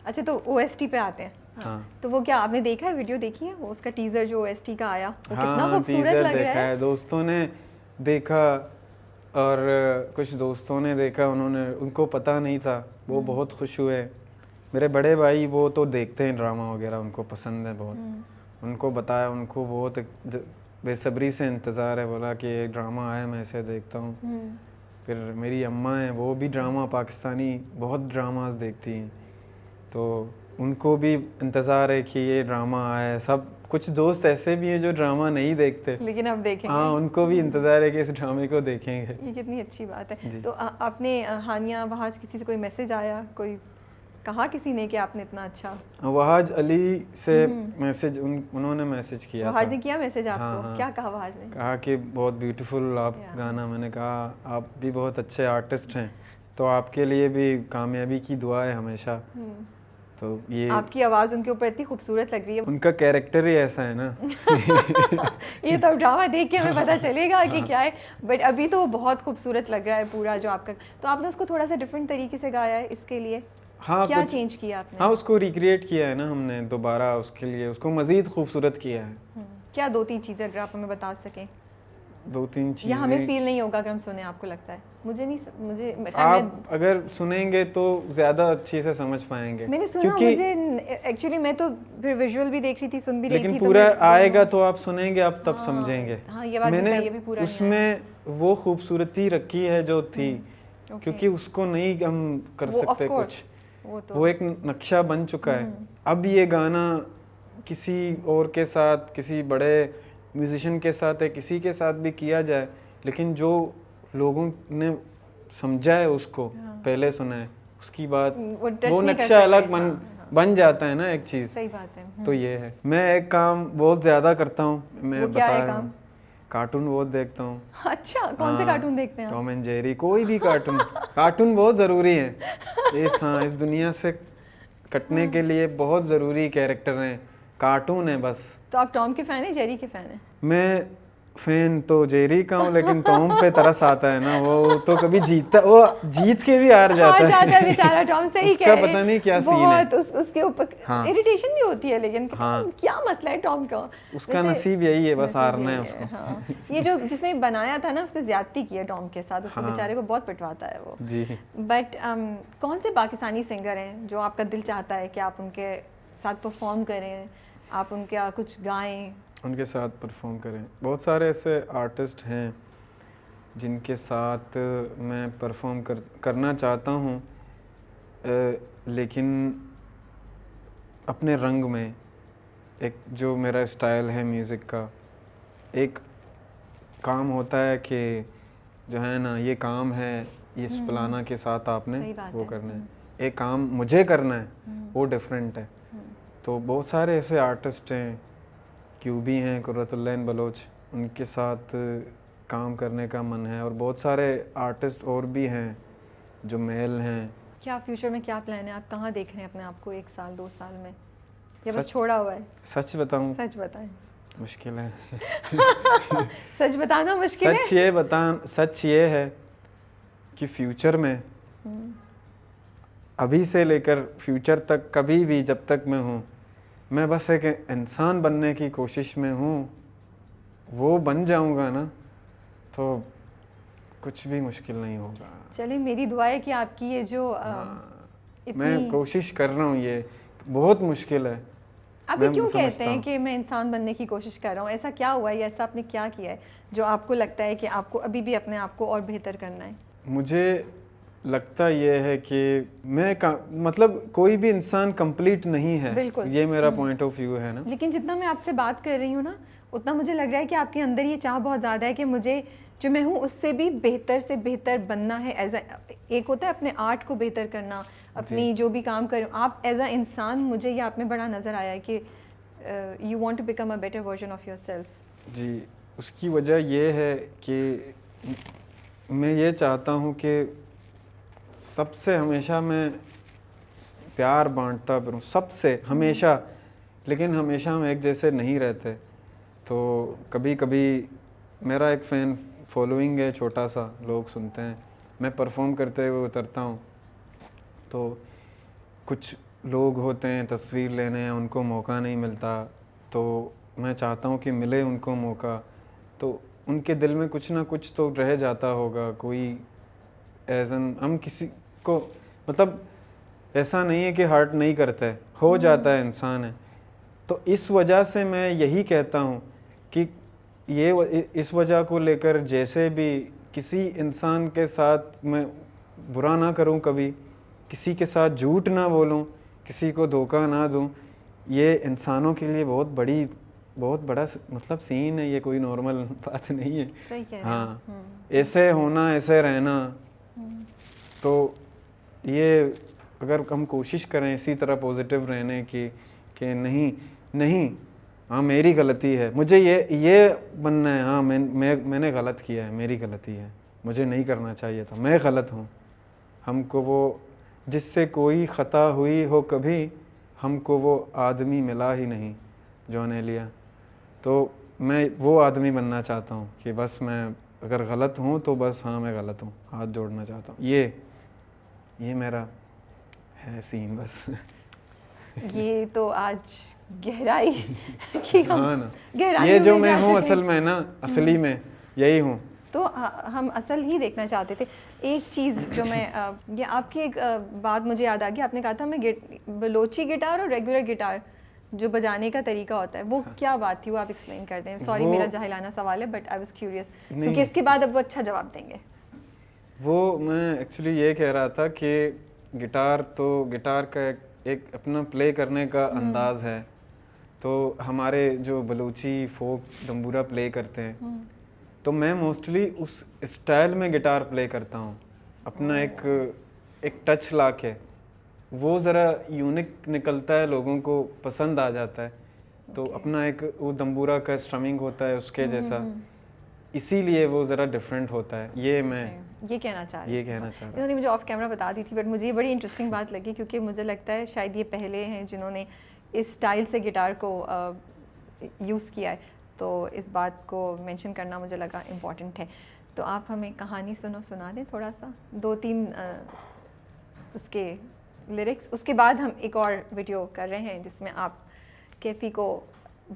अच्छा, तो OST पे आते हैं। हाँ। तो वो क्या आपने देखा है, वीडियो देखी है? वो उसका टीज़र जो OST का आया, वो कितना खूबसूरत लग रहा है। दोस्तों ने देखा और कुछ दोस्तों ने देखा, उनको पता नहीं था, वो बहुत खुश हुए। मेरे बड़े भाई वो तो देखते हैं ड्रामा वगैरह, उनको पसंद है बहुत। उनको बताया, उनको बहुत बेसब्री से इंतज़ार है, बोला कि एक ड्रामा आया, मैं इसे देखता हूँ। फिर मेरी अम्मा हैं, वो भी ड्रामा, पाकिस्तानी बहुत ड्रामास देखती हैं, तो उनको भी इंतज़ार है कि ये ड्रामा आए। सब कुछ दोस्त ऐसे भी हैं जो ड्रामा नहीं देखते, लेकिन अब देखेंगे। हाँ, उनको भी इंतज़ार है कि इस ड्रामे को देखेंगे। ये कितनी अच्छी बात है। तो आपने हानिया वहाज किसी से कोई मैसेज आया, कोई कहा किसी ने कि आपने इतना अच्छा? वहाज अली से मैसेज उन्होंने मैसेज किया। वहाज ने किया मैसेज आपको? हाँ, क्या कहा वहाज ने? कहा कि बहुत ब्यूटीफुल आप गाना। मैंने कहा आप भी बहुत अच्छे आर्टिस्ट हैं, तो आपके लिए भी कामयाबी की दुआ है हमेशा। तो ये आपकी आवाज़ उनके ऊपर इतनी खूबसूरत लग रही है। उनका कैरेक्टर ही ऐसा है ना। ये तो ड्रामा देख के हमें पता चलेगा कि क्या है, बट अभी तो बहुत खूबसूरत लग रहा है पूरा जो आपका। तो आपने उसको थोड़ा सा डिफरेंट तरीके से गाया है इसके लिए? हाँ, क्या चेंज किया आपने? हाँ, उसको रिक्रिएट किया है ना हमने दोबारा, उसके लिए उसको मज़ीद खूबसूरत किया है। क्या 2-3 चीज़ें अगर आप हमें बता सकें? 2-3 चीज़ें या हमें फील नहीं होगा अगर हम सुने, आपको लगता है? मुझे आप अगर सुनेंगे तो ज़्यादा अच्छे से समझ पाएंगे। मैंने सुना, मुझे एक्चुअली मैं तो फिर विजुअल भी देख रही थी, सुन भी रही थी, लेकिन पूरा आएगा तो आप सुनेंगे, आप तब समझेंगे। हाँ, ये बात मैंने ये भी पूरा उसमें वो खूबसूरती रखी है जो थी, क्योंकि उसको नहीं हम कर सकते कुछ, वो एक नक्शा बन चुका है। अब ये गाना किसी और के साथ, किसी बड़े म्यूजिशियन के साथ है, किसी के साथ भी किया जाए, लेकिन जो लोगों ने समझा है उसको, पहले सुना है, उसकी बात वो नक्शा अलग बन जाता है ना एक चीज़। सही बात है। तो ये है। मैं एक काम बहुत ज़्यादा करता हूँ, मैं बता रहा हूँ, कार्टून बहुत देखता हूँ। अच्छा, कौन से कार्टून देखते हैं? टॉम एंड जेरी, कोई भी कार्टून। कार्टून बहुत ज़रूरी है इस दुनिया से कटने के लिए, बहुत ज़रूरी कैरेक्टर हैं कार्टून है बस। तो आप टॉम के फैन हैं, जेरी के फैन हैं? मैं फैन तो जेरी का हूँ, लेकिन टॉम पे तरस आता है ना, वो तो कभी जीतता, वो जीत के भी हार जाता है बेचारा टॉम। सही कह रहे हैं, पता नहीं क्या सीन है, उसके ऊपर इरिटेशन भी होती है, लेकिन क्या मसला है टॉम का? उसका नसीब यही है, बस हारना है उसको। हाँ। ये जो जिसने बनाया था ना, उसने ज्यादती की है टॉम के साथ, उसको बेचारे को बहुत पिटवाता है वो जी। बट कौन से पाकिस्तानी सिंगर हैं जो आपका दिल चाहता है कि आप उनके साथ परफॉर्म करें, आप उनके कुछ गाएं, उनके साथ परफॉर्म करें? बहुत सारे ऐसे आर्टिस्ट हैं जिनके साथ मैं परफॉर्म करना चाहता हूँ, लेकिन अपने रंग में, एक जो मेरा स्टाइल है म्यूज़िक का, एक काम होता है कि जो है ना, ये काम है, ये फलाना के साथ आपने वो करना है, एक काम मुझे करना है, वो डिफरेंट है। तो बहुत सारे ऐसे आर्टिस्ट हैं, क्यूबी हैं, कुर्रतुल्लैन बलोच, उनके साथ काम करने का मन है, और बहुत सारे आर्टिस्ट और भी हैं जो मेल हैं। क्या फ्यूचर में क्या प्लान है? आप कहाँ देख रहे हैं अपने आप को 1 साल 2 साल में, या बस छोड़ा हुआ है? सच बताऊँ? सच बताएं। मुश्किल है। सच बताना मुश्किल है। सच ये है कि फ्यूचर में, अभी से लेकर फ्यूचर तक, कभी भी जब तक मैं हूँ, मैं बस एक इंसान बनने की कोशिश में हूँ। वो बन जाऊँगा ना तो कुछ भी मुश्किल नहीं होगा। चलिए, मेरी दुआ है कि आपकी ये जो मैं कोशिश कर रहा हूँ, ये बहुत मुश्किल है। आप क्यों कहते हैं कि मैं इंसान बनने की कोशिश कर रहा हूँ? ऐसा क्या हुआ है, या ऐसा आपने क्या किया है जो आपको लगता है कि आपको अभी भी अपने आप को और बेहतर करना है? मुझे लगता ये है कि मतलब कोई भी इंसान कंप्लीट नहीं है, ये मेरा पॉइंट ऑफ व्यू है ना। लेकिन जितना मैं आपसे बात कर रही हूँ ना, उतना मुझे लग रहा है कि आपके अंदर ये चाह बहुत ज़्यादा है कि मुझे जो मैं हूँ उससे भी बेहतर से बेहतर बनना है। एक होता है अपने आर्ट को बेहतर करना, अपनी जो भी काम कर, आप एज अ इंसान, मुझे ये आप में बड़ा नज़र आया है कि you want to become a better version of yourself. जी, उसकी वजह ये है कि मैं ये चाहता हूँ कि सबसे हमेशा मैं प्यार बांटता फिरूँ, सबसे हमेशा, लेकिन हमेशा हम एक जैसे नहीं रहते। तो कभी कभी मेरा एक फ़ैन फॉलोइंग है छोटा सा, लोग सुनते हैं, मैं परफॉर्म करते हुए उतरता हूँ तो कुछ लोग होते हैं तस्वीर लेने, उनको मौका नहीं मिलता, तो मैं चाहता हूँ कि मिले उनको मौका, तो उनके दिल में कुछ ना कुछ तो रह जाता होगा। कोई एजन हम किसी को, मतलब ऐसा नहीं है कि हर्ट नहीं करता है, हो जाता है, इंसान है। तो इस वजह से मैं यही कहता हूँ कि ये इस वजह को लेकर जैसे भी किसी इंसान के साथ मैं बुरा ना करूँ, कभी किसी के साथ झूठ ना बोलूँ, किसी को धोखा ना दूं, ये इंसानों के लिए बहुत बड़ा मतलब सीन है, ये कोई नॉर्मल बात नहीं है। सही कह रहे हैं। हाँ, ऐसे होना, ऐसे रहना, तो ये अगर हम कोशिश करें इसी तरह पॉजिटिव रहने की कि नहीं हाँ मेरी गलती है, मुझे ये बनना है, हाँ मैंने गलत किया है, मेरी गलती है, मुझे नहीं करना चाहिए था, मैं गलत हूँ। हमको वो जिससे कोई ख़ता हुई हो कभी, हमको वो आदमी मिला ही नहीं जो ने लिया। तो मैं वो आदमी बनना चाहता हूँ कि बस मैं अगर गलत हूँ तो बस हाँ मैं गलत हूँ, हाथ जोड़ना चाहता हूँ। ये मेरा है सीन बस। ये तो आज गहराई कि हम हाँ ना, गहराई ये जो में मैं जा हूँ चुके असल में ना, असली में यही हूँ। तो हम असल ही देखना चाहते थे। एक चीज़ जो मैं ये आपकी एक बात मुझे याद आ गई, आपने कहा था मैं बलोची गिटार और रेगुलर गिटार जो बजाने का तरीका होता है वो क्या बात थी, वो आप एक्सप्लेन कर दें। सॉरी मेरा जाहिलाना सवाल है बट आई वाज क्यूरियस, क्योंकि इसके बाद अब वो अच्छा जवाब देंगे। वो मैं एक्चुअली ये कह रहा था कि गिटार का एक अपना प्ले करने का अंदाज है। तो हमारे जो बलूची फोक दम्बूरा प्ले करते हैं, तो मैं मोस्टली उस स्टाइल में गिटार प्ले करता हूँ, अपना एक टच लाके। वो ज़रा यूनिक निकलता है, लोगों को पसंद आ जाता है। तो अपना एक वो दम्बूरा का स्ट्रमिंग होता है उसके जैसा, इसीलिए वो ज़रा डिफरेंट होता है। ये मैं ये कहना चाह रही हूँ। इन्होंने मुझे ऑफ कैमरा बता दी थी, बट मुझे ये बड़ी इंटरेस्टिंग बात लगी, क्योंकि मुझे लगता है शायद ये पहले हैं जिन्होंने इस स्टाइल से गिटार को यूज़ किया है। तो इस बात को मेंशन करना मुझे लगा इम्पॉर्टेंट है। तो आप हमें कहानी सुना दें थोड़ा सा, 2-3 उसके लिरिक्स। उसके बाद हम एक और वीडियो कर रहे हैं जिसमें आप कैफ़ी को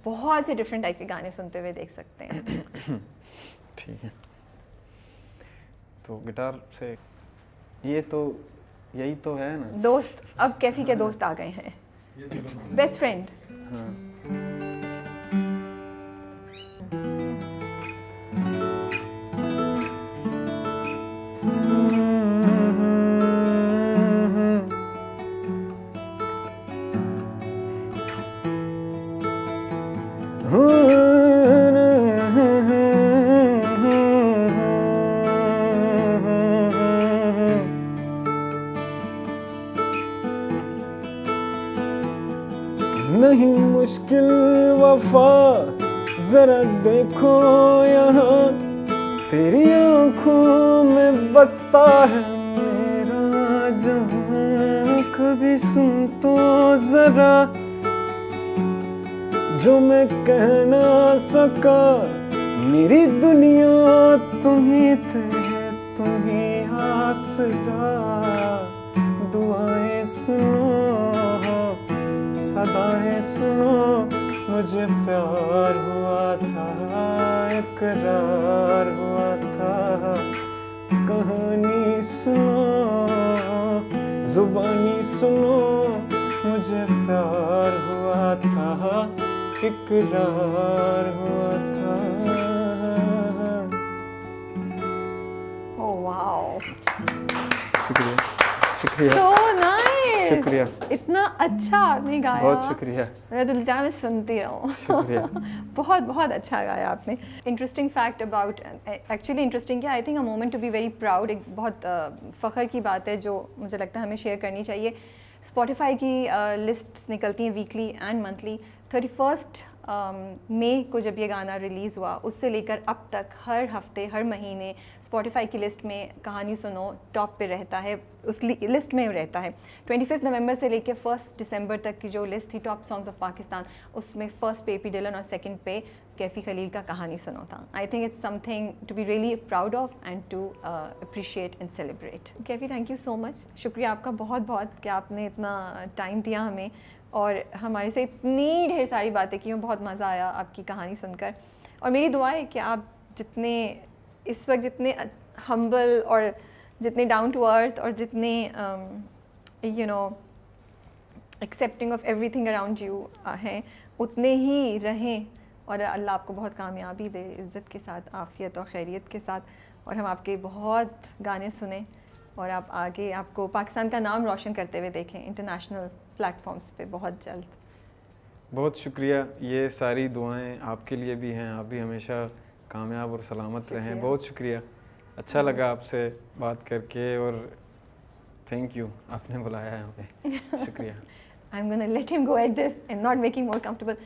बहुत से डिफरेंट टाइप के गाने सुनते हुए देख सकते हैं। ठीक है, तो गिटार से यही तो है ना दोस्त। अब कैफ़ी के दोस्त आ गए हैं, बेस्ट फ्रेंड। हाँ। नहीं मुश्किल वफा, जरा देखो यहाँ, तेरी आँखों में बसता है मेरा जहां। कभी सुन तो जरा जो मैं कह ना सका, मेरी दुनिया तुम ही थे, तुम ही आसरा। दुआएं सुनो, सदाएं सुनो, मुझे प्यार हुआ था, इकरार हुआ था। कहानी सुनो, जुबानी सुनो, मुझे प्यार हुआ था, इकरार हुआ था। ओह वाओ, शुक्रिया so nice, शुक्रिया। इतना अच्छा आपने गाया, बहुत शुक्रिया। मैं दिल चाह मैं सुनती रहूँ। शुक्रिया। बहुत बहुत अच्छा गाया आपने। Interesting fact about, actually interesting क्या, I think a moment to be very proud, एक बहुत फ़ख्र की बात है जो मुझे लगता है हमें शेयर करनी चाहिए। स्पॉटिफाई की लिस्ट्स निकलती हैं वीकली एंड मंथली। 31 मई को जब ये गाना रिलीज़ हुआ, उससे लेकर अब तक हर हफ्ते हर महीने स्पॉटिफाई की लिस्ट में कहानी सुनो टॉप पे रहता है, उस लिस्ट में रहता है। 25 नवंबर से लेकर 1 दिसंबर तक की जो लिस्ट थी टॉप सॉन्ग्स ऑफ पाकिस्तान, उसमें फर्स्ट पे पी डिलन और सेकंड पे कैफ़ी खलील का कहानी सुनो था। I think it's something to be really proud of and to appreciate and celebrate. Kaifi thank you so much, शुक्रिया आपका बहुत बहुत कि आपने इतना टाइम दिया हमें और हमारे से इतनी ढेर सारी बातें की। बहुत मज़ा आया आपकी कहानी सुनकर, और मेरी दुआ है कि आप जितने इस वक्त जितने हम्बल और जितने डाउन टू अर्थ और जितने you know accepting of everything around you हैं, उतने ही रहें और अल्लाह आपको बहुत कामयाबी दे, इज़्ज़त के साथ, आफ़ियत और खैरियत के साथ, और हम आपके बहुत गाने सुने और आप आगे आपको पाकिस्तान का नाम रोशन करते हुए देखें इंटरनेशनल प्लेटफॉर्म्स पे बहुत जल्द। बहुत शुक्रिया, ये सारी दुआएं आपके लिए भी हैं, आप भी हमेशा कामयाब और सलामत रहें। बहुत शुक्रिया, अच्छा लगा आपसे बात करके और थैंक यू आपने बुलाया यहाँ पे। शुक्रिया। I am gonna let him go at this and not making more comfortable.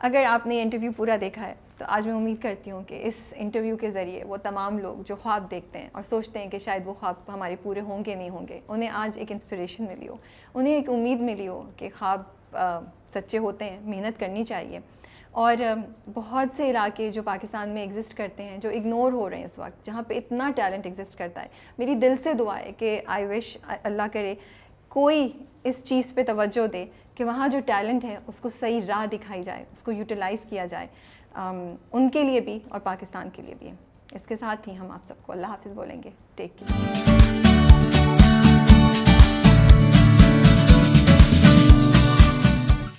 अगर आपने इंटरव्यू पूरा देखा है तो आज मैं उम्मीद करती हूँ कि इस इंटरव्यू के ज़रिए वो तमाम लोग जो ख्वाब देखते हैं और सोचते हैं कि शायद वो ख्वाब हमारे पूरे होंगे नहीं होंगे, उन्हें आज एक इंस्पिरेशन मिली हो, उन्हें एक उम्मीद मिली हो कि ख्वाब सच्चे होते हैं, मेहनत करनी चाहिए। और बहुत से इलाके जो पाकिस्तान में एग्जिस्ट करते हैं, जो इग्नोर हो रहे हैं इस वक्त, जहाँ पे इतना टैलेंट एग्जिस्ट करता है, मेरी दिल से दुआ है कि आई विश अल्लाह करे कोई इस चीज़ पे तवज्जो दे कि वहाँ जो टैलेंट है उसको सही राह दिखाई जाए, उसको यूटिलाइज़ किया जाए, उनके लिए भी और पाकिस्तान के लिए भी। इसके साथ ही हम आप सबको अल्लाह हाफ़िज़ बोलेंगे। Take care.